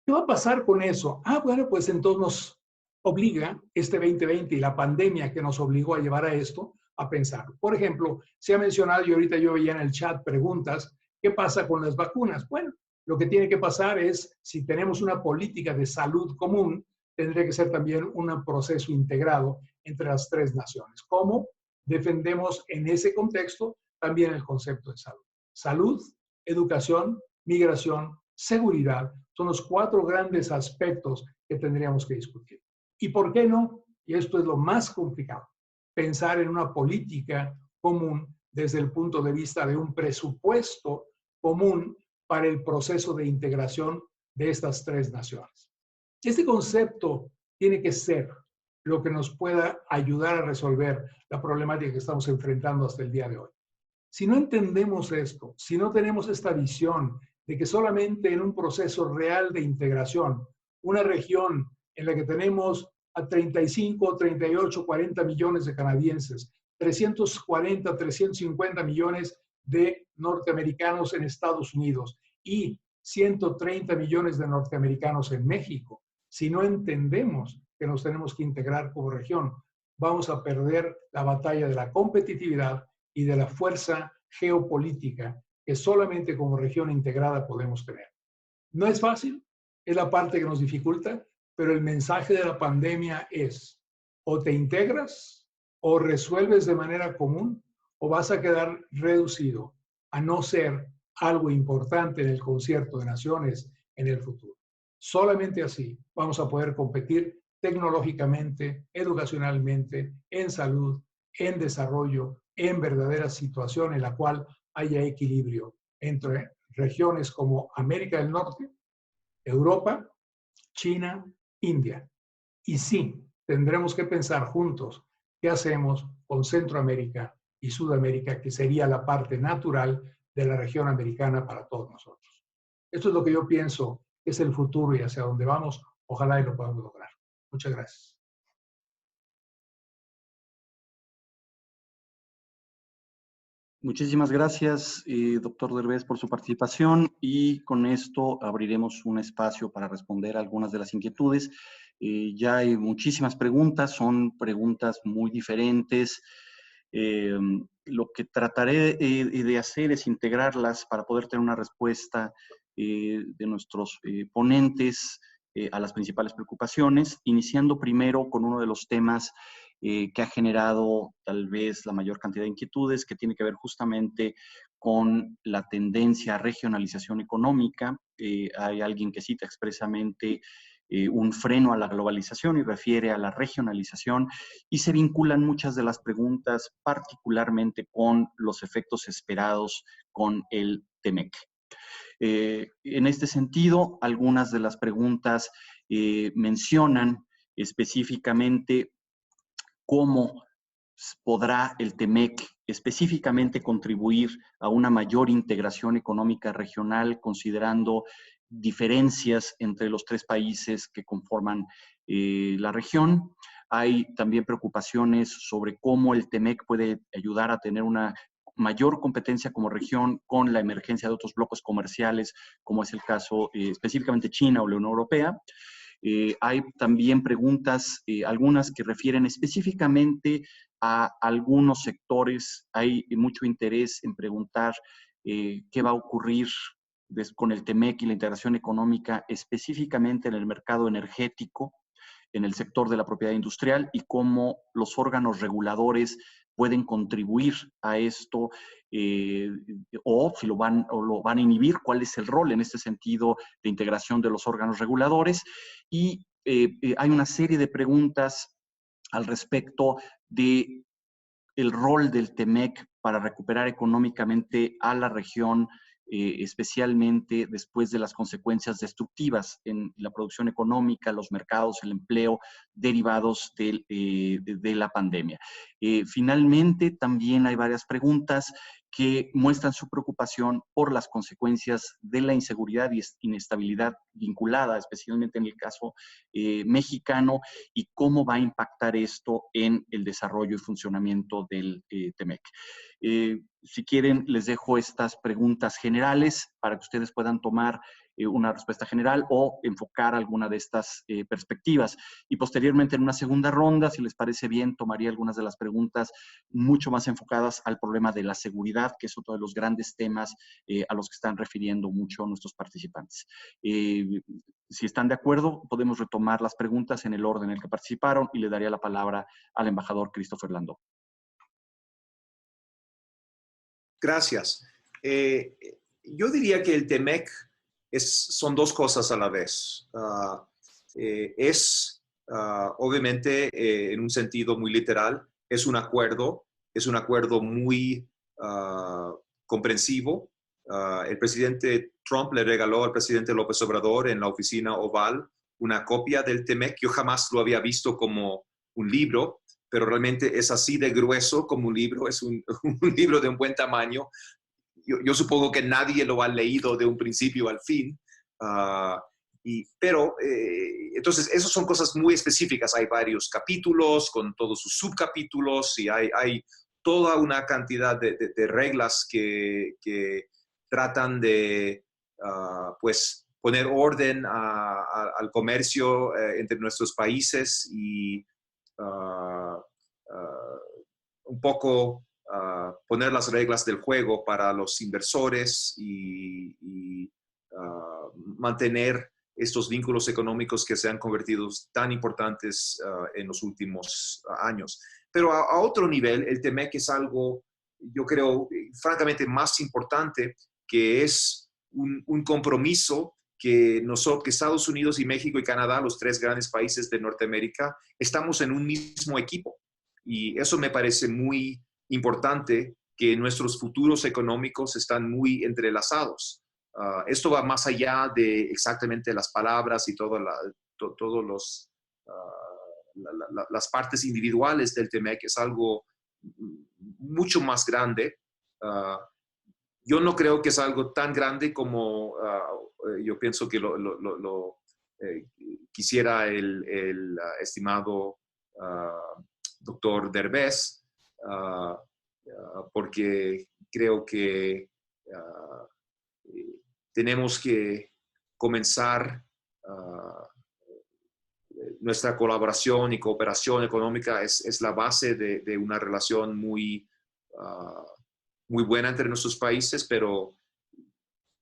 ¿Qué va a pasar con eso? Bueno, pues entonces nos obliga este 2020 y la pandemia que nos obligó a llevar a esto a pensar. Por ejemplo, se ha mencionado, y ahorita yo veía en el chat preguntas, ¿qué pasa con las vacunas? Bueno, lo que tiene que pasar es, si tenemos una política de salud común, tendría que ser también un proceso integrado entre las tres naciones. ¿Cómo defendemos en ese contexto también el concepto de salud? Salud, educación, migración, seguridad, son los cuatro grandes aspectos que tendríamos que discutir. ¿Y por qué no? Y esto es lo más complicado, pensar en una política común desde el punto de vista de un presupuesto común para el proceso de integración de estas tres naciones. Este concepto tiene que ser lo que nos pueda ayudar a resolver la problemática que estamos enfrentando hasta el día de hoy. Si no entendemos esto, si no tenemos esta visión de que solamente en un proceso real de integración, una región en la que tenemos a 35, 38, 40 millones de canadienses, 340, 350 millones de norteamericanos en Estados Unidos y 130 millones de norteamericanos en México, si no entendemos que nos tenemos que integrar como región, vamos a perder la batalla de la competitividad y de la fuerza geopolítica que solamente como región integrada podemos tener. No es fácil, es la parte que nos dificulta, pero el mensaje de la pandemia es: o te integras, o resuelves de manera común, o vas a quedar reducido a no ser algo importante en el concierto de naciones en el futuro. Solamente así vamos a poder competir tecnológicamente, educacionalmente, en salud, en desarrollo, en verdadera situación en la cual haya equilibrio entre regiones como América del Norte, Europa, China, India. Y sí, tendremos que pensar juntos qué hacemos con Centroamérica y Sudamérica, que sería la parte natural de la región americana para todos nosotros. Esto es lo que yo pienso que es el futuro y hacia dónde vamos. Ojalá y lo podamos lograr. Muchas gracias. Muchísimas gracias, doctor Derbez, por su participación, y con esto abriremos un espacio para responder algunas de las inquietudes. Ya hay muchísimas preguntas, son preguntas muy diferentes. Lo que trataré de hacer es integrarlas para poder tener una respuesta de nuestros ponentes a las principales preocupaciones, iniciando primero con uno de los temas que ha generado tal vez la mayor cantidad de inquietudes, que tiene que ver justamente con la tendencia a regionalización económica. Hay alguien que cita expresamente un freno a la globalización y refiere a la regionalización, y se vinculan muchas de las preguntas particularmente con los efectos esperados con el TEMEC. En este sentido, algunas de las preguntas mencionan específicamente cómo podrá el TEMEC específicamente contribuir a una mayor integración económica regional, considerando diferencias entre los tres países que conforman la región. Hay también preocupaciones sobre cómo el TEMEC puede ayudar a tener una mayor competencia como región con la emergencia de otros blocos comerciales, como es el caso específicamente China o la Unión Europea. Hay también preguntas, algunas que refieren específicamente a algunos sectores. Hay mucho interés en preguntar qué va a ocurrir con el TEMEC y la integración económica, específicamente en el mercado energético, en el sector de la propiedad industrial, y cómo los órganos reguladores pueden contribuir a esto, o si lo van a inhibir, cuál es el rol en este sentido de integración de los órganos reguladores. Y hay una serie de preguntas al respecto de el rol del TEMEC para recuperar económicamente a la región especialmente después de las consecuencias destructivas en la producción económica, los mercados, el empleo derivados de la pandemia. Finalmente, también hay varias preguntas que muestran su preocupación por las consecuencias de la inseguridad y inestabilidad vinculada, especialmente en el caso mexicano, y cómo va a impactar esto en el desarrollo y funcionamiento del TEMEC. Si quieren, les dejo estas preguntas generales para que ustedes puedan tomar una respuesta general o enfocar alguna de estas perspectivas. Y posteriormente, en una segunda ronda, si les parece bien, tomaría algunas de las preguntas mucho más enfocadas al problema de la seguridad, que es otro de los grandes temas a los que están refiriendo mucho nuestros participantes. Si están de acuerdo, podemos retomar las preguntas en el orden en el que participaron y le daría la palabra al embajador Christopher Landó. Gracias. Yo diría que el TEMEC son dos cosas a la vez. Obviamente, en un sentido muy literal, es un acuerdo muy comprensivo. El presidente Trump le regaló al presidente López Obrador en la oficina Oval una copia del TEMEC. Yo jamás lo había visto como un libro, pero realmente es así de grueso como un libro, es un libro de un buen tamaño. Yo supongo que nadie lo ha leído de un principio al fin, entonces, esas son cosas muy específicas. Hay varios capítulos con todos sus subcapítulos y hay toda una cantidad de reglas que tratan de pues, poner orden al comercio entre nuestros países y un poco poner las reglas del juego para los inversores y mantener estos vínculos económicos que se han convertido tan importantes en los últimos años. Pero a otro nivel, el TEMEC es algo, yo creo, francamente más importante, que es un compromiso que Estados Unidos y México y Canadá, los tres grandes países de Norteamérica, estamos en un mismo equipo. Y eso me parece muy importante, que nuestros futuros económicos están muy entrelazados. Esto va más allá de exactamente las palabras y todas las partes individuales del TEMEC. Es algo mucho más grande. Yo no creo que es algo tan grande como yo pienso que quisiera el estimado doctor Derbez, porque creo que tenemos que comenzar nuestra colaboración y cooperación económica es la base de una relación muy buena entre nuestros países, pero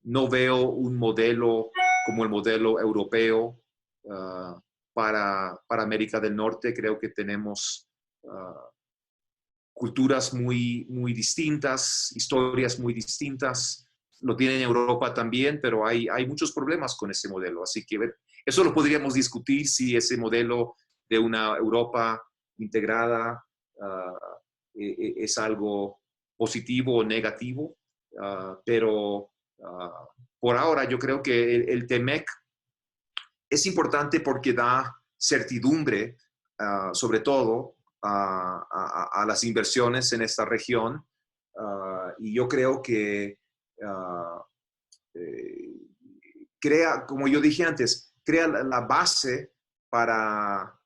no veo un modelo como el modelo europeo para América del Norte. Creo que tenemos culturas muy distintas, historias muy distintas. Lo tiene en Europa también, pero hay muchos problemas con ese modelo. Así que eso lo podríamos discutir, si ese modelo de una Europa integrada es algo positivo o negativo. Pero por ahora yo creo que el TEMEC es importante porque da certidumbre, sobre todo, a las inversiones en esta región. Y yo creo que crea, como yo dije antes, crea la base para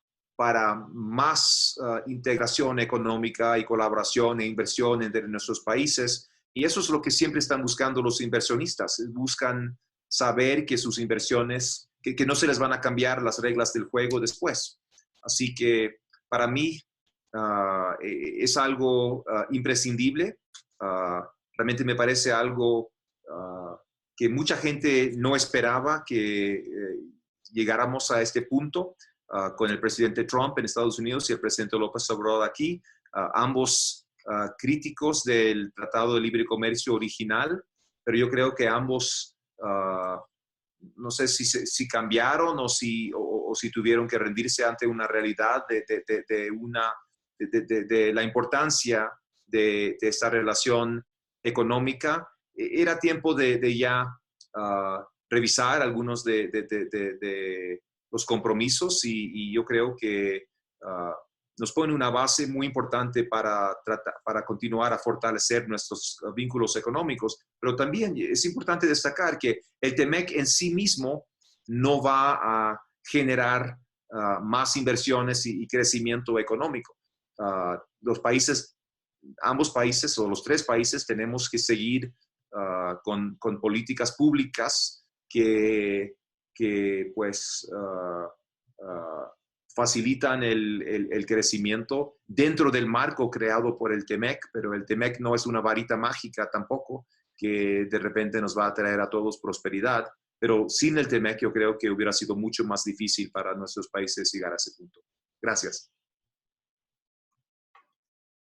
más integración económica y colaboración e inversión entre nuestros países. Y eso es lo que siempre están buscando los inversionistas. Buscan saber que sus inversiones, que no se les van a cambiar las reglas del juego después. Así que para mí es algo imprescindible. Realmente me parece algo que mucha gente no esperaba, que llegáramos a este punto con el presidente Trump en Estados Unidos y el presidente López Obrador aquí, ambos críticos del Tratado de Libre Comercio original, pero yo creo que ambos, no sé si cambiaron o si tuvieron que rendirse ante una realidad de la importancia de esta relación económica era tiempo de ya revisar algunos de los compromisos y yo creo que nos pone una base muy importante para continuar a fortalecer nuestros vínculos económicos, pero también es importante destacar que el TEMEC en sí mismo no va a generar más inversiones y crecimiento económico. Ambos países o los tres países tenemos que seguir con políticas públicas que pues facilitan el crecimiento dentro del marco creado por el TEMEC, pero el TEMEC no es una varita mágica tampoco que de repente nos va a traer a todos prosperidad, pero sin el TEMEC yo creo que hubiera sido mucho más difícil para nuestros países llegar a ese punto. Gracias.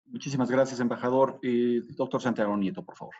Muchísimas gracias, embajador. Doctor Santiago Nieto, por favor.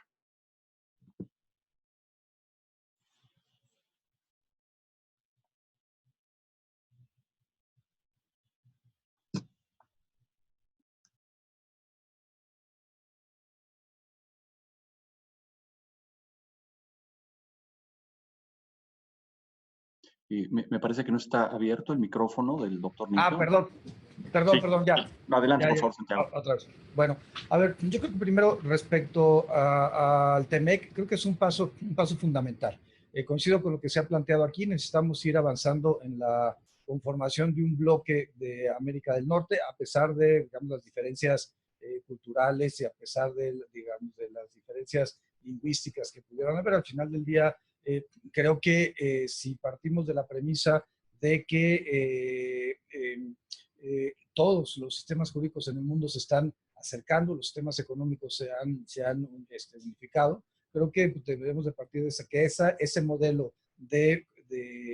Me parece que no está abierto el micrófono del doctor Nieto. Perdón, Sí. perdón, ya. Adelante, Ya, por favor, Santiago. Otra vez. Bueno, a ver, yo creo que primero respecto al TEMEC, creo que es un paso fundamental. Coincido con lo que se ha planteado aquí, necesitamos ir avanzando en la conformación de un bloque de América del Norte, a pesar de, digamos, las diferencias culturales y a pesar de, digamos, de las diferencias lingüísticas que pudieran haber. Al final del día, creo que si partimos de la premisa de que todos los sistemas jurídicos en el mundo se están acercando, los sistemas económicos se han unificado, creo que debemos de partir de ese modelo de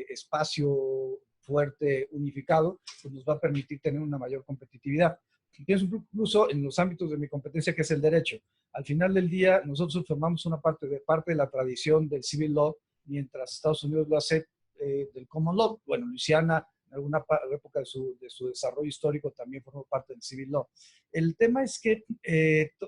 espacio fuerte unificado pues nos va a permitir tener una mayor competitividad. Pienso incluso en los ámbitos de mi competencia, que es el derecho. Al final del día, nosotros formamos una parte de la tradición del civil law, mientras Estados Unidos lo hace del common law. Bueno, Luisiana, en alguna época de su desarrollo histórico, también formó parte del civil law. El tema es que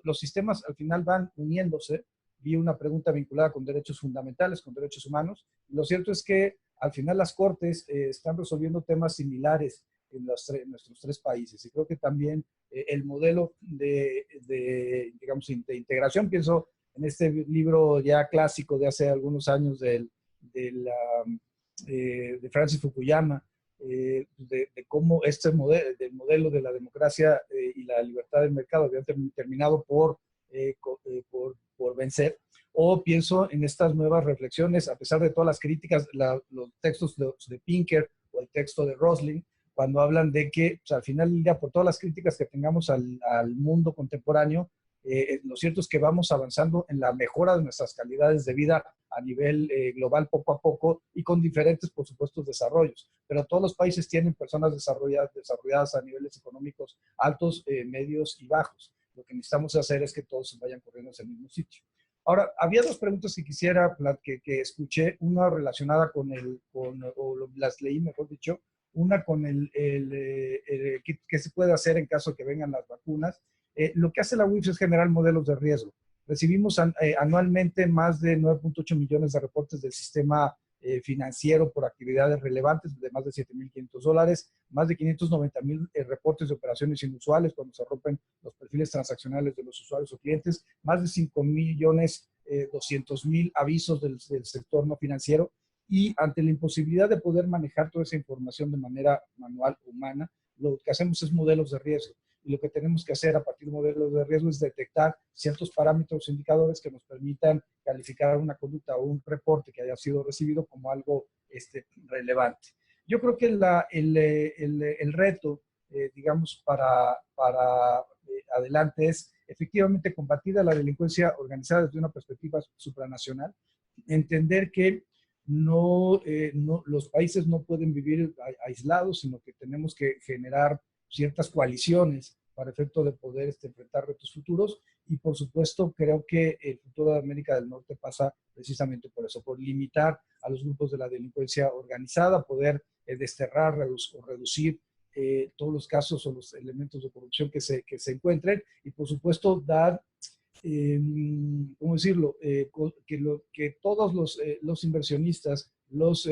los sistemas al final van uniéndose. Vi una pregunta vinculada con derechos fundamentales, con derechos humanos. Lo cierto es que al final las cortes están resolviendo temas similares en nuestros tres países. Y creo que también el modelo digamos, de integración, pienso en este libro ya clásico de hace algunos años de Francis Fukuyama, de cómo del modelo de la democracia y la libertad del mercado habían terminado por vencer. O pienso en estas nuevas reflexiones, a pesar de todas las críticas, los textos de Pinker o el texto de Rosling, cuando hablan de que pues, al final del día, por todas las críticas que tengamos al mundo contemporáneo, lo cierto es que vamos avanzando en la mejora de nuestras calidades de vida a nivel global poco a poco y con diferentes, por supuesto, desarrollos. Pero todos los países tienen personas desarrolladas a niveles económicos altos, medios y bajos. Lo que necesitamos hacer es que todos se vayan corriendo hacia el mismo sitio. Ahora, había dos preguntas que quisiera que escuché, una relacionada o las leí, mejor dicho, una con qué se puede hacer en caso de que vengan las vacunas. Lo que hace la UIF es generar modelos de riesgo. Recibimos anualmente más de 9.8 millones de reportes del sistema financiero por actividades relevantes, de más de $7,500, más de 590,000 reportes de operaciones inusuales cuando se rompen los perfiles transaccionales de los usuarios o clientes, más de 5,200,000 avisos del sector no financiero. Y ante la imposibilidad de poder manejar toda esa información de manera manual, humana, lo que hacemos es modelos de riesgo. Y lo que tenemos que hacer a partir de modelos de riesgo es detectar ciertos parámetros o indicadores que nos permitan calificar una conducta o un reporte que haya sido recibido como algo relevante. Yo creo que el reto, digamos, para adelante es efectivamente combatir a la delincuencia organizada desde una perspectiva supranacional, entender que los países no pueden vivir aislados, sino que tenemos que generar ciertas coaliciones para efecto de poder enfrentar retos futuros. Y por supuesto, creo que el futuro de América del Norte pasa precisamente por eso, por limitar a los grupos de la delincuencia organizada, poder desterrar o reducir todos los casos o los elementos de corrupción que se encuentren y por supuesto dar ¿cómo decirlo? Que todos los inversionistas, los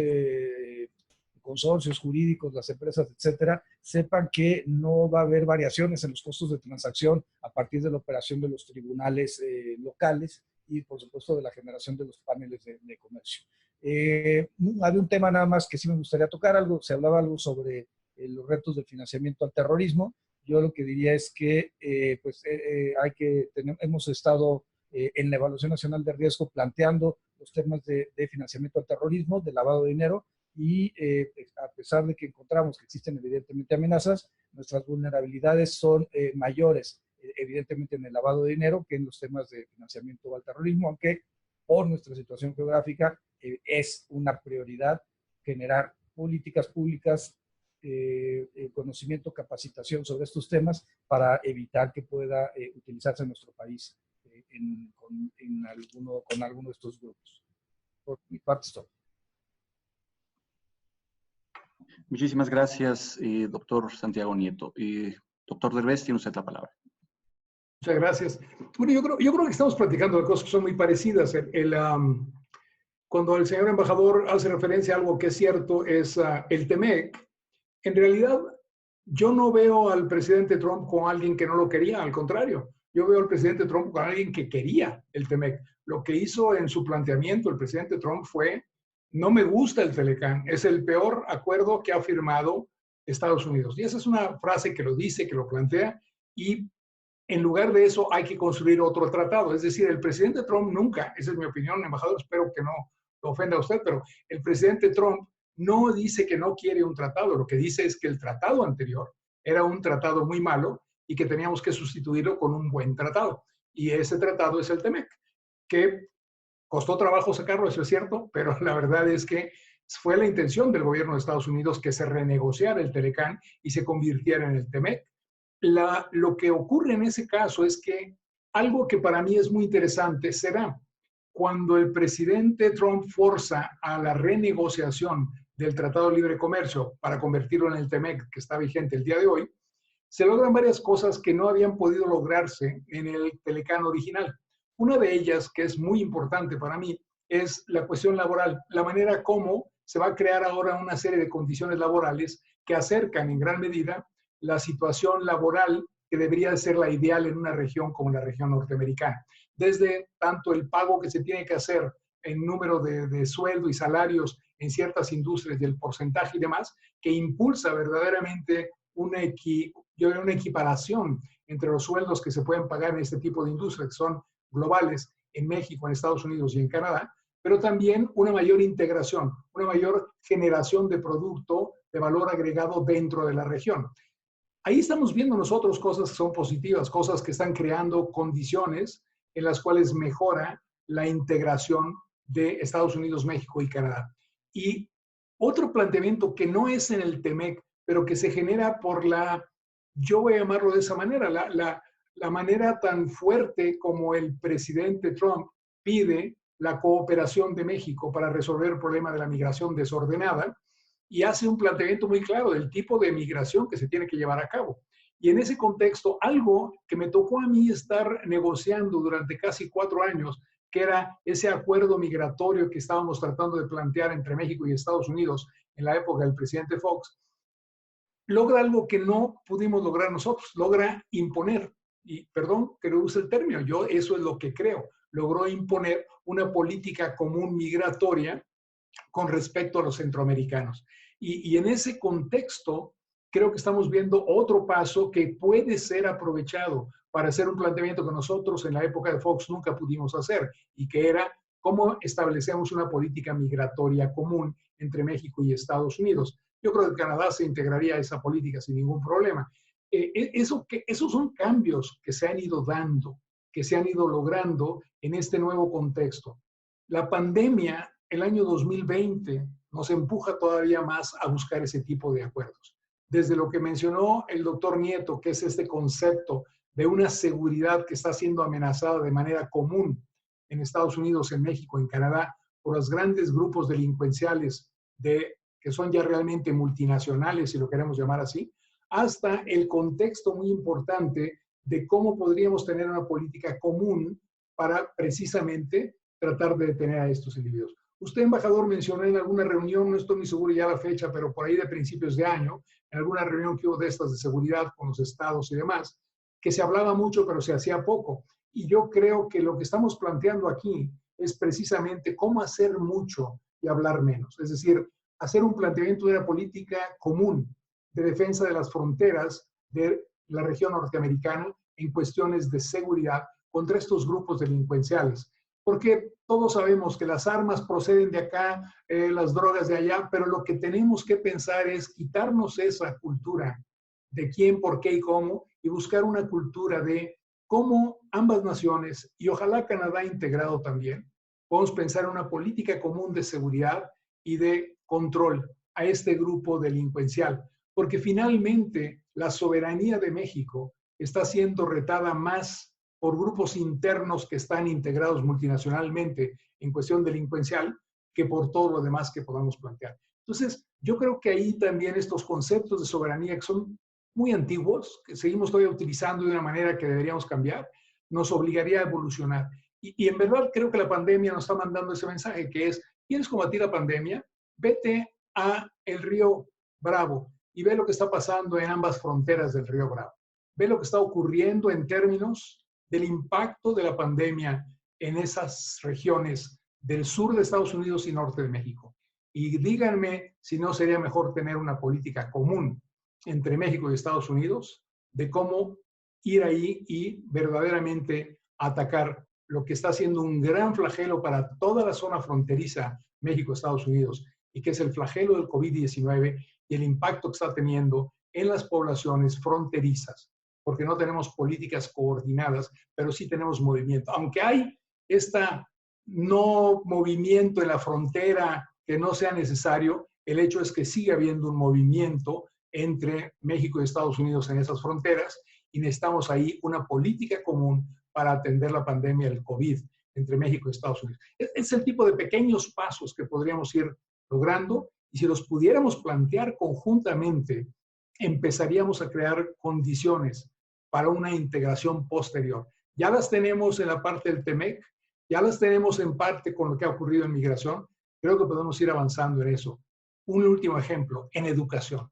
consorcios jurídicos, las empresas, etcétera, sepan que no va a haber variaciones en los costos de transacción a partir de la operación de los tribunales locales y, por supuesto, de la generación de los paneles de comercio. Hay un tema nada más que sí me gustaría tocar, se hablaba algo sobre los retos de financiamiento al terrorismo. Yo lo que diría es que hemos estado en la Evaluación Nacional de Riesgo planteando los temas de financiamiento al terrorismo, de lavado de dinero, y a pesar de que encontramos que existen evidentemente amenazas, nuestras vulnerabilidades son mayores, evidentemente en el lavado de dinero que en los temas de financiamiento al terrorismo, aunque por nuestra situación geográfica es una prioridad generar políticas públicas, conocimiento, capacitación sobre estos temas para evitar que pueda utilizarse en nuestro país con alguno de estos grupos. Por mi parte es todo. Muchísimas gracias, doctor Santiago Nieto. Doctor Derbez, tiene usted la palabra. Muchas gracias. Bueno, yo creo que estamos platicando de cosas que son muy parecidas. Cuando el señor embajador hace referencia a algo que es cierto, es el TEMEC. En realidad, yo no veo al presidente Trump como alguien que no lo quería, al contrario. Yo veo al presidente Trump como alguien que quería el TEMEC. Lo que hizo en su planteamiento el presidente Trump fue: no me gusta el TELECAN, es el peor acuerdo que ha firmado Estados Unidos. Y esa es una frase que lo dice, que lo plantea, y en lugar de eso hay que construir otro tratado. Es decir, el presidente Trump nunca, esa es mi opinión, embajador, espero que no lo ofenda a usted, pero el presidente Trump no dice que no quiere un tratado, lo que dice es que el tratado anterior era un tratado muy malo y que teníamos que sustituirlo con un buen tratado. Y ese tratado es el TEMEC, que costó trabajo sacarlo, eso es cierto, pero la verdad es que fue la intención del gobierno de Estados Unidos que se renegociara el TELECAN y se convirtiera en el TEMEC. Lo que ocurre en ese caso es que algo que para mí es muy interesante será cuando el presidente Trump forza a la renegociación del Tratado de Libre Comercio para convertirlo en el TEMEC, que está vigente el día de hoy, se logran varias cosas que no habían podido lograrse en el TELECAN original. Una de ellas, que es muy importante para mí, es la cuestión laboral, la manera como se va a crear ahora una serie de condiciones laborales que acercan en gran medida la situación laboral que debería ser la ideal en una región como la región norteamericana. Desde tanto el pago que se tiene que hacer en número de sueldo y salarios en ciertas industrias y el porcentaje y demás, que impulsa verdaderamente una equiparación entre los sueldos que se pueden pagar en este tipo de industrias, que son globales en México, en Estados Unidos y en Canadá, pero también una mayor integración, una mayor generación de producto de valor agregado dentro de la región. Ahí estamos viendo nosotros cosas que son positivas, cosas que están creando condiciones en las cuales mejora la integración de Estados Unidos, México y Canadá. Y otro planteamiento que no es en el TEMEC, pero que se genera por yo voy a llamarlo de esa manera, la manera tan fuerte como el presidente Trump pide la cooperación de México para resolver el problema de la migración desordenada, y hace un planteamiento muy claro del tipo de migración que se tiene que llevar a cabo. Y en ese contexto, algo que me tocó a mí estar negociando durante casi 4 años, que era ese acuerdo migratorio que estábamos tratando de plantear entre México y Estados Unidos en la época del presidente Fox, logra algo que no pudimos lograr nosotros, logra imponer, y perdón que no use el término, yo eso es lo que creo, logró imponer una política común migratoria con respecto a los centroamericanos. Y en ese contexto, creo que estamos viendo otro paso que puede ser aprovechado para hacer un planteamiento que nosotros en la época de Fox nunca pudimos hacer, y que era cómo establecemos una política migratoria común entre México y Estados Unidos. Yo creo que Canadá se integraría a esa política sin ningún problema. Esos son cambios que se han ido dando, que se han ido logrando en este nuevo contexto. La pandemia, el año 2020, nos empuja todavía más a buscar ese tipo de acuerdos. Desde lo que mencionó el doctor Nieto, que es este concepto de una seguridad que está siendo amenazada de manera común en Estados Unidos, en México, en Canadá, por los grandes grupos delincuenciales que son ya realmente multinacionales, si lo queremos llamar así, hasta el contexto muy importante de cómo podríamos tener una política común para precisamente tratar de detener a estos individuos. Usted, embajador, mencionó en alguna reunión, no estoy muy seguro ya la fecha, pero por ahí de principios de año, en alguna reunión que hubo de estas de seguridad con los estados y demás, que se hablaba mucho, pero se hacía poco. Y yo creo que lo que estamos planteando aquí es precisamente cómo hacer mucho y hablar menos. Es decir, hacer un planteamiento de una política común de defensa de las fronteras de la región norteamericana en cuestiones de seguridad contra estos grupos delincuenciales. Porque todos sabemos que las armas proceden de acá, las drogas de allá, pero lo que tenemos que pensar es quitarnos esa cultura de quién, por qué y cómo, y buscar una cultura de cómo ambas naciones, y ojalá Canadá integrado también, podemos pensar en una política común de seguridad y de control a este grupo delincuencial, porque finalmente la soberanía de México está siendo retada más por grupos internos que están integrados multinacionalmente en cuestión delincuencial que por todo lo demás que podamos plantear. Entonces, yo creo que ahí también estos conceptos de soberanía que son muy antiguos, que seguimos todavía utilizando de una manera que deberíamos cambiar, nos obligaría a evolucionar. Y en verdad creo que la pandemia nos está mandando ese mensaje que es, ¿quieres combatir la pandemia? Vete a el río Bravo y ve lo que está pasando en ambas fronteras del río Bravo. Ve lo que está ocurriendo en términos del impacto de la pandemia en esas regiones del sur de Estados Unidos y norte de México. Y díganme si no sería mejor tener una política común entre México y Estados Unidos de cómo ir ahí y verdaderamente atacar lo que está siendo un gran flagelo para toda la zona fronteriza México-Estados Unidos y que es el flagelo del COVID-19 y el impacto que está teniendo en las poblaciones fronterizas, porque no tenemos políticas coordinadas, pero sí tenemos movimiento. Aunque hay esta no movimiento en la frontera que no sea necesario, el hecho es que sigue habiendo un movimiento entre México y Estados Unidos en esas fronteras y necesitamos ahí una política común para atender la pandemia del COVID entre México y Estados Unidos. Es el tipo de pequeños pasos que podríamos ir logrando y si los pudiéramos plantear conjuntamente, empezaríamos a crear condiciones para una integración posterior. Ya las tenemos en la parte del TEMEC, ya las tenemos en parte con lo que ha ocurrido en migración. Creo que podemos ir avanzando en eso. Un último ejemplo, en educación.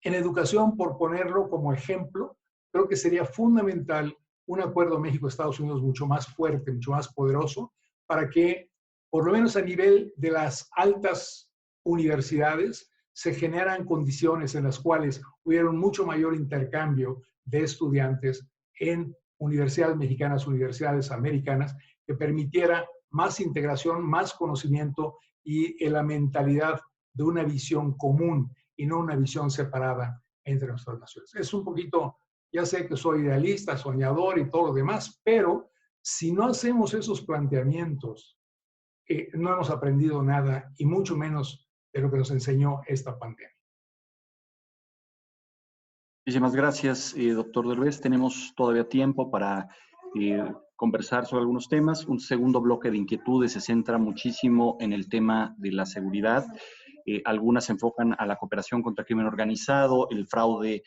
En educación, por ponerlo como ejemplo, creo que sería fundamental un acuerdo México-Estados Unidos mucho más fuerte, mucho más poderoso, para que, por lo menos a nivel de las altas universidades, se generan condiciones en las cuales hubiera un mucho mayor intercambio de estudiantes en universidades mexicanas, universidades americanas, que permitiera más integración, más conocimiento y la mentalidad de una visión común y no una visión separada entre nuestras naciones. Es un poquito, ya sé que soy idealista, soñador y todo lo demás, pero si no hacemos esos planteamientos, no hemos aprendido nada y mucho menos de lo que nos enseñó esta pandemia. Muchísimas gracias, doctor Derbez. Tenemos todavía tiempo para conversar sobre algunos temas. Un segundo bloque de inquietudes se centra muchísimo en el tema de la seguridad. Algunas se enfocan a la cooperación contra el crimen organizado, el fraude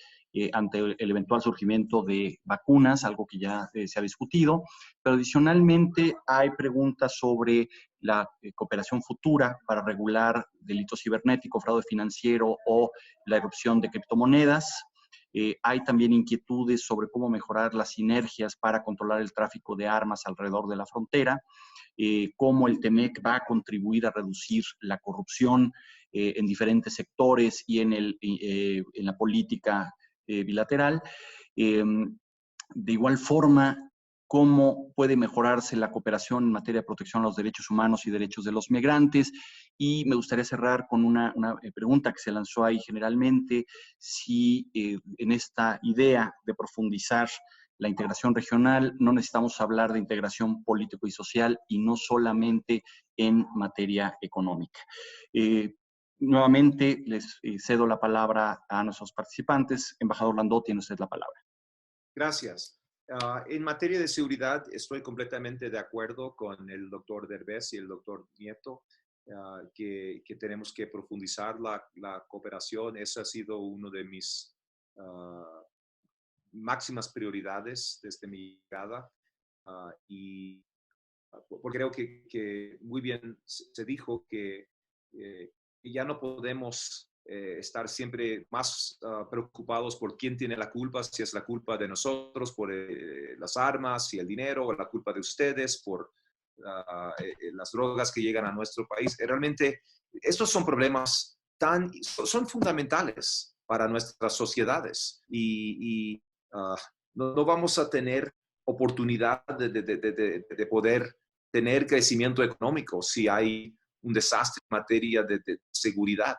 ante el eventual surgimiento de vacunas, algo que ya se ha discutido. Pero adicionalmente hay preguntas sobre la cooperación futura para regular delitos cibernéticos, fraude financiero o la erupción de criptomonedas. Hay también inquietudes sobre cómo mejorar las sinergias para controlar el tráfico de armas alrededor de la frontera, cómo el TEMEC va a contribuir a reducir la corrupción en diferentes sectores y en la política bilateral. De igual forma, cómo puede mejorarse la cooperación en materia de protección a los derechos humanos y derechos de los migrantes. Y me gustaría cerrar con una pregunta que se lanzó ahí generalmente, si en esta idea de profundizar la integración regional no necesitamos hablar de integración político y social y no solamente en materia económica. Nuevamente les cedo la palabra a nuestros participantes. Embajador Landó, tiene usted la palabra. Gracias. En materia de seguridad, estoy completamente de acuerdo con el doctor Derbez y el doctor Nieto, que tenemos que profundizar la cooperación. Ese ha sido uno de mis máximas prioridades desde mi llegada. Porque creo que muy bien se dijo que ya no podemos estar siempre más preocupados por quién tiene la culpa, si es la culpa de nosotros por las armas y el dinero, o la culpa de ustedes por las drogas que llegan a nuestro país. Realmente estos son problemas son fundamentales para nuestras sociedades y no vamos a tener oportunidad de poder tener crecimiento económico si hay un desastre en materia de seguridad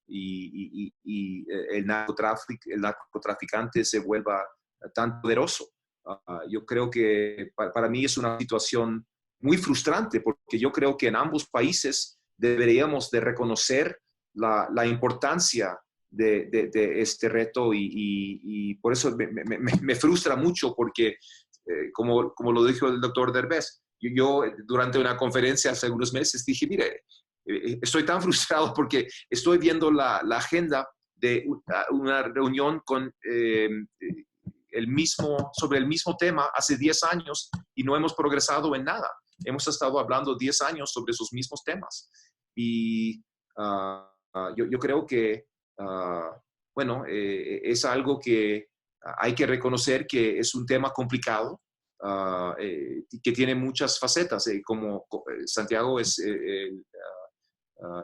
y el narcotraficante se vuelva tan poderoso. Yo creo que para mí es una situación muy frustrante porque yo creo que en ambos países deberíamos de reconocer la importancia de este reto y por eso me frustra mucho porque, como lo dijo el doctor Derbez, yo durante una conferencia hace algunos meses dije, mire, estoy tan frustrado porque estoy viendo la agenda de una reunión con sobre el mismo tema hace 10 años y no hemos progresado en nada. Hemos estado hablando 10 años sobre esos mismos temas. Y yo creo que, bueno, es algo que hay que reconocer que es un tema complicado, que tiene muchas facetas. Como Santiago es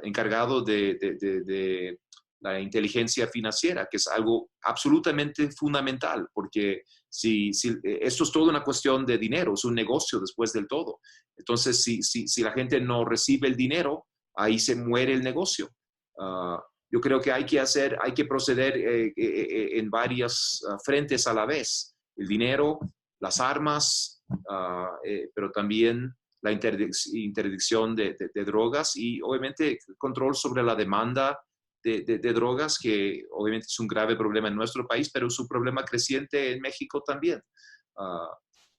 encargado de la inteligencia financiera, que es algo absolutamente fundamental, porque si esto es toda una cuestión de dinero, es un negocio después del todo. Entonces, si la gente no recibe el dinero, ahí se muere el negocio. Yo creo que hay que proceder en varios frentes a la vez. El dinero, las armas, pero también la interdicción de drogas y obviamente control sobre la demanda de drogas, que obviamente es un grave problema en nuestro país, pero es un problema creciente en México también.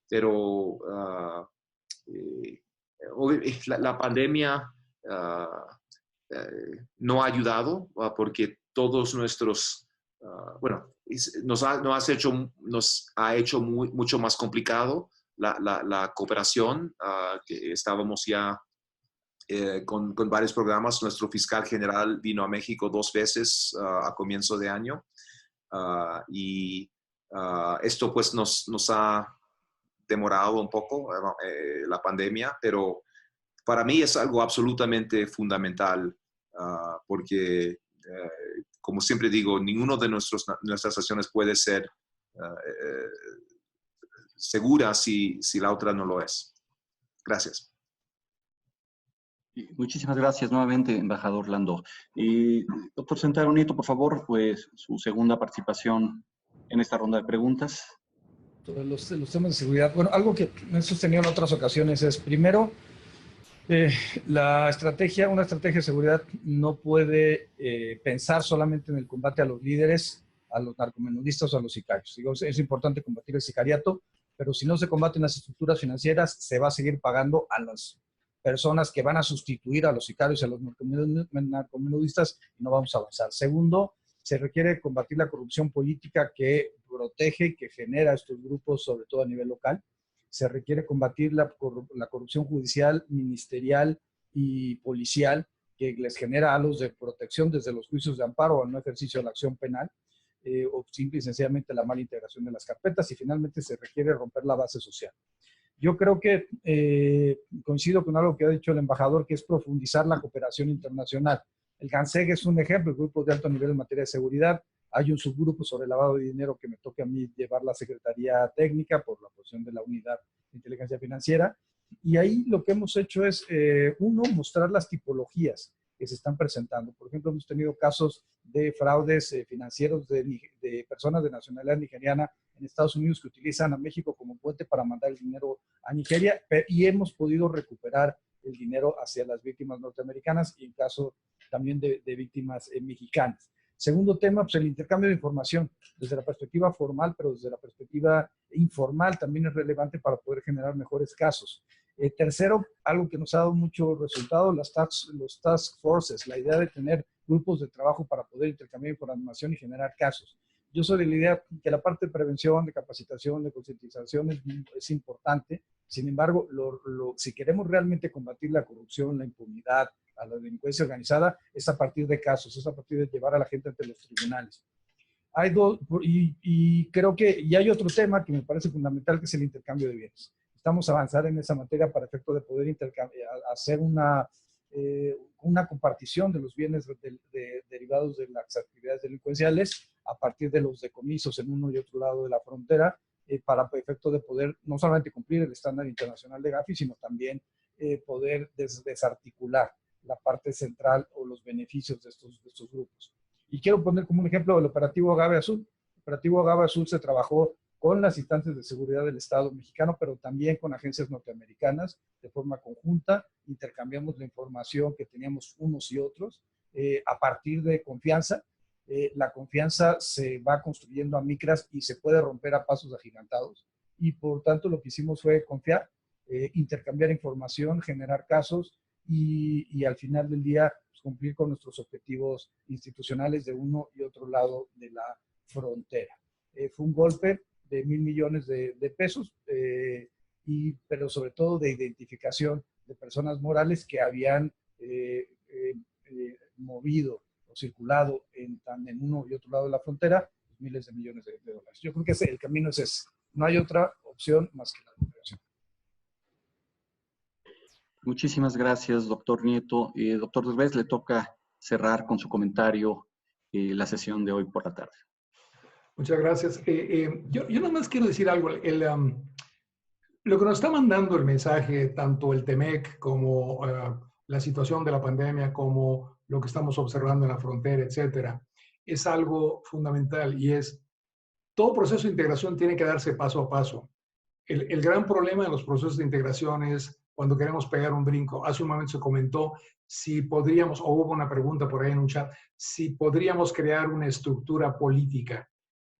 Pero la pandemia no ha ayudado porque todos nuestros, bueno, nos ha hecho mucho más complicado la cooperación, que estábamos ya con varios programas. Nuestro fiscal general vino a México 2 veces a comienzo de año y esto pues nos ha demorado un poco la pandemia, pero para mí es algo absolutamente fundamental porque, como siempre digo, ninguno de nuestras acciones puede ser segura si la otra no lo es. Gracias. Muchísimas gracias nuevamente, embajador Landó. Doctor Santiago Nieto, por favor, pues su segunda participación en esta ronda de preguntas. Sobre los temas de seguridad. Bueno, algo que he sostenido en otras ocasiones es, primero, una estrategia de seguridad no puede pensar solamente en el combate a los líderes, a los narcomenudistas o a los sicarios. Digo, es importante combatir el sicariato, pero si no se combaten las estructuras financieras, se va a seguir pagando a las personas que van a sustituir a los sicarios y a los narcomenudistas y no vamos a avanzar. Segundo, se requiere combatir la corrupción política que protege y que genera estos grupos, sobre todo a nivel local. Se requiere combatir la corrupción judicial, ministerial y policial que les genera halos de protección desde los juicios de amparo al no ejercicio de la acción penal, o simple y sencillamente la mala integración de las carpetas, y finalmente se requiere romper la base social. Yo creo que coincido con algo que ha dicho el embajador, que es profundizar la cooperación internacional. El GANSEG es un ejemplo, el grupo de alto nivel en materia de seguridad. Hay un subgrupo sobre lavado de dinero que me toca a mí llevar la Secretaría Técnica por la posición de la Unidad de Inteligencia Financiera. Y ahí lo que hemos hecho es, uno, mostrar las tipologías que se están presentando. Por ejemplo, hemos tenido casos de fraudes financieros de personas de nacionalidad nigeriana en Estados Unidos que utilizan a México como puente para mandar el dinero a Nigeria, y hemos podido recuperar el dinero hacia las víctimas norteamericanas y en caso también de víctimas mexicanas. Segundo tema, pues el intercambio de información desde la perspectiva formal, pero desde la perspectiva informal también es relevante para poder generar mejores casos. Tercero, algo que nos ha dado mucho resultado, los task forces, la idea de tener grupos de trabajo para poder intercambiar información y generar casos. yo soy de la idea que la parte de prevención, de capacitación, de concientización es importante. Sin embargo, si queremos realmente combatir la corrupción, la impunidad, a la delincuencia organizada, es a partir de casos, es a partir de llevar a la gente ante los tribunales. Hay dos, y creo que y hay otro tema que me parece fundamental, que es el intercambio de bienes. Estamos a avanzar en esa materia para efecto de poder hacer una compartición de los bienes derivados de las actividades delincuenciales a partir de los decomisos en uno y otro lado de la frontera, para efecto de poder no solamente cumplir el estándar internacional de Gafi, sino también poder desarticular la parte central o los beneficios de estos grupos. Y quiero poner como un ejemplo el operativo Agave Azul. El operativo Agave Azul se trabajó con las instancias de seguridad del Estado mexicano, pero también con agencias norteamericanas de forma conjunta. Intercambiamos la información que teníamos unos y otros a partir de confianza. La confianza se va construyendo a micras y se puede romper a pasos agigantados. Y por tanto lo que hicimos fue confiar, intercambiar información, generar casos y al final del día pues, cumplir con nuestros objetivos institucionales de uno y otro lado de la frontera. Fue un golpe de 1,000 millones de pesos, pero sobre todo de identificación de personas morales que habían movido o circulado en uno y otro lado de la frontera miles de millones de dólares. Yo creo que el camino es ese. No hay otra opción más que la cooperación. Muchísimas gracias, doctor Nieto. Doctor Derbez, le toca cerrar con su comentario la sesión de hoy por la tarde. Muchas gracias. Yo nada más quiero decir algo. Lo que nos está mandando el mensaje, tanto el TEMEC como la situación de la pandemia, como lo que estamos observando en la frontera, etcétera, es algo fundamental y es todo proceso de integración tiene que darse paso a paso. El gran problema de los procesos de integración es cuando queremos pegar un brinco. Hace un momento se comentó si podríamos, o hubo una pregunta por ahí en un chat, si podríamos crear una estructura política.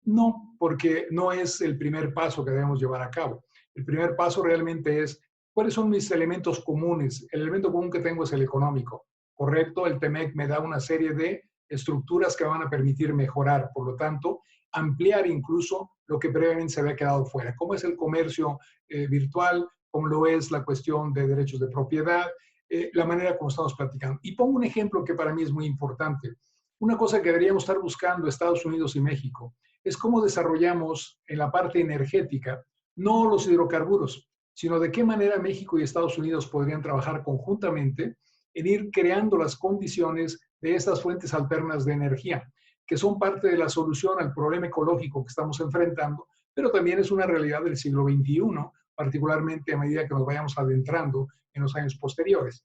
No, porque no es el primer paso que debemos llevar a cabo. El primer paso realmente es, ¿cuáles son mis elementos comunes? El elemento común que tengo es el económico, ¿correcto? El TEMEC me da una serie de estructuras que van a permitir mejorar, por lo tanto, ampliar incluso lo que previamente se había quedado fuera, como es el comercio virtual, como lo es la cuestión de derechos de propiedad, la manera como estamos platicando. Y pongo un ejemplo que para mí es muy importante. Una cosa que deberíamos estar buscando Estados Unidos y México es cómo desarrollamos en la parte energética, no los hidrocarburos, sino de qué manera México y Estados Unidos podrían trabajar conjuntamente en ir creando las condiciones de estas fuentes alternas de energía, que son parte de la solución al problema ecológico que estamos enfrentando, pero también es una realidad del siglo XXI, particularmente a medida que nos vayamos adentrando en los años posteriores.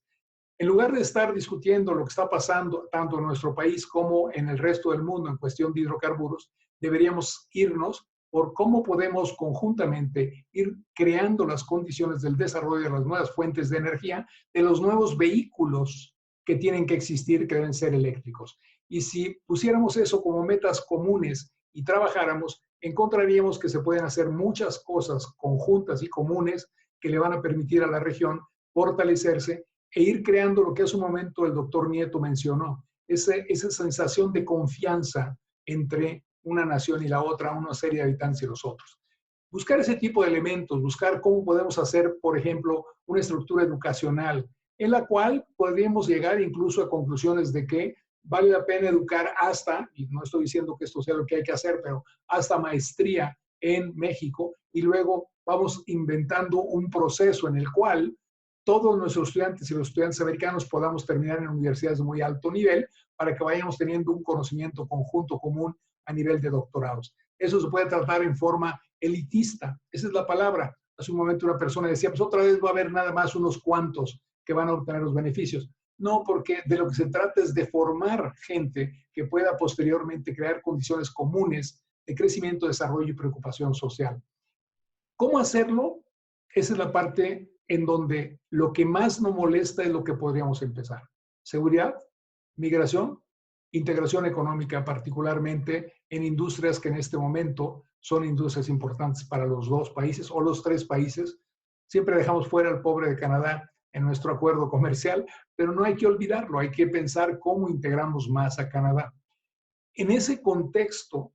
En lugar de estar discutiendo lo que está pasando tanto en nuestro país como en el resto del mundo en cuestión de hidrocarburos, deberíamos irnos por cómo podemos conjuntamente ir creando las condiciones del desarrollo de las nuevas fuentes de energía, de los nuevos vehículos que tienen que existir, que deben ser eléctricos. Y si pusiéramos eso como metas comunes y trabajáramos, encontraríamos que se pueden hacer muchas cosas conjuntas y comunes que le van a permitir a la región fortalecerse e ir creando lo que hace un momento el doctor Nieto mencionó, esa sensación de confianza entre una nación y la otra, una serie de habitantes y los otros. Buscar ese tipo de elementos, buscar cómo podemos hacer, por ejemplo, una estructura educacional en la cual podríamos llegar incluso a conclusiones de que vale la pena educar hasta, y no estoy diciendo que esto sea lo que hay que hacer, pero hasta maestría en México, y luego vamos inventando un proceso en el cual todos nuestros estudiantes y los estudiantes americanos podamos terminar en universidades de muy alto nivel para que vayamos teniendo un conocimiento conjunto común a nivel de doctorados. Eso se puede tratar en forma elitista, esa es la palabra. Hace un momento una persona decía, pues otra vez va a haber nada más unos cuantos que van a obtener los beneficios. No, porque de lo que se trata es de formar gente que pueda posteriormente crear condiciones comunes de crecimiento, desarrollo y preocupación social. ¿Cómo hacerlo? Esa es la parte en donde lo que más nos molesta es lo que podríamos empezar. Seguridad, migración, integración económica, particularmente en industrias que en este momento son industrias importantes para los dos países o los tres países. Siempre dejamos fuera al pobre de Canadá en nuestro acuerdo comercial, pero no hay que olvidarlo, hay que pensar cómo integramos más a Canadá. En ese contexto,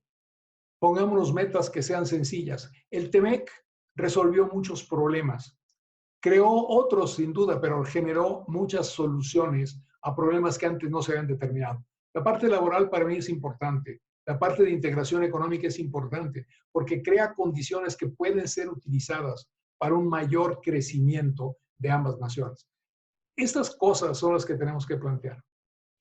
Pongámonos metas que sean sencillas. El TEMEC resolvió muchos problemas. Creó otros, sin duda, pero generó muchas soluciones a problemas que antes no se habían determinado. La parte laboral para mí es importante. La parte de integración económica es importante porque crea condiciones que pueden ser utilizadas para un mayor crecimiento de ambas naciones. Estas cosas son las que tenemos que plantear.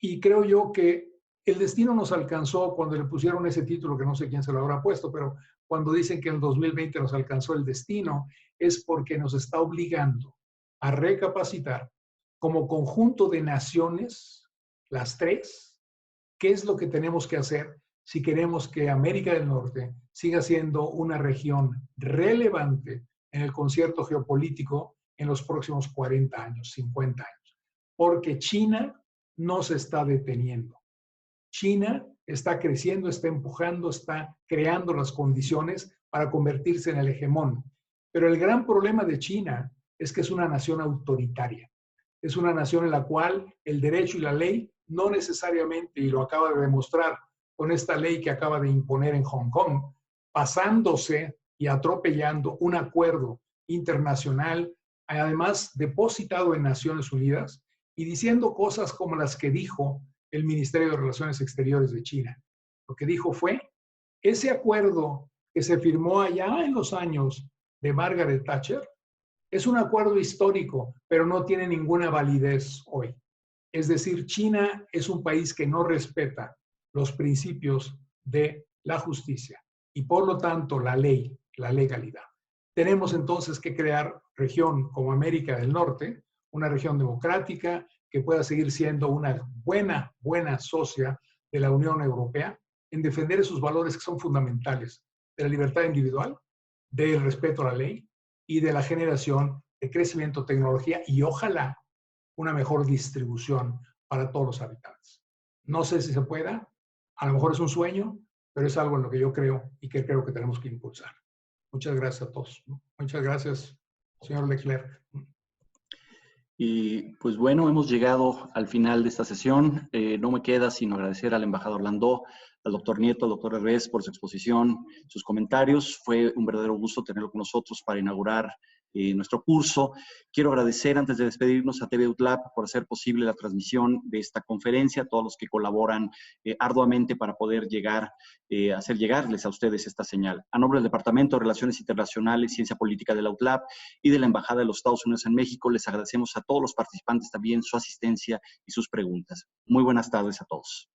Y creo yo que el destino nos alcanzó cuando le pusieron ese título, que no sé quién se lo habrá puesto, pero cuando dicen que en 2020 nos alcanzó el destino, es porque nos está obligando a recapacitar como conjunto de naciones, las tres, qué es lo que tenemos que hacer si queremos que América del Norte siga siendo una región relevante en el concierto geopolítico en los próximos 40 años, 50 años. Porque China no se está deteniendo. China está creciendo, está empujando, está creando las condiciones para convertirse en el hegemón. Pero el gran problema de China es que es una nación autoritaria. Es una nación en la cual el derecho y la ley no necesariamente, y lo acaba de demostrar con esta ley que acaba de imponer en Hong Kong, pasándose y atropellando un acuerdo internacional, además depositado en Naciones Unidas, y diciendo cosas como las que dijo el Ministerio de Relaciones Exteriores de China. Lo que dijo fue, ese acuerdo que se firmó allá en los años de Margaret Thatcher es un acuerdo histórico, pero no tiene ninguna validez hoy. Es decir, China es un país que no respeta los principios de la justicia y por lo tanto la ley, la legalidad. Tenemos entonces que crear región como América del Norte, una región democrática que pueda seguir siendo una buena socia de la Unión Europea en defender esos valores que son fundamentales de la libertad individual, del respeto a la ley y de la generación de crecimiento, tecnología y ojalá una mejor distribución para todos los habitantes. No sé si se pueda, a lo mejor es un sueño, pero es algo en lo que yo creo y que creo que tenemos que impulsar. Muchas gracias a todos. Muchas gracias, señor Leclerc. Y pues bueno, hemos llegado al final de esta sesión. No me queda sino agradecer al embajador Landó, al doctor Nieto, al doctor Herrés por su exposición, sus comentarios. Fue un verdadero gusto tenerlo con nosotros para inaugurar nuestro curso. Quiero agradecer antes de despedirnos a TV UTLAP por hacer posible la transmisión de esta conferencia, a todos los que colaboran arduamente para poder hacer llegarles a ustedes esta señal. A nombre del Departamento de Relaciones Internacionales y Ciencia Política de la UTLAP y de la Embajada de los Estados Unidos en México, les agradecemos a todos los participantes también su asistencia y sus preguntas. Muy buenas tardes a todos.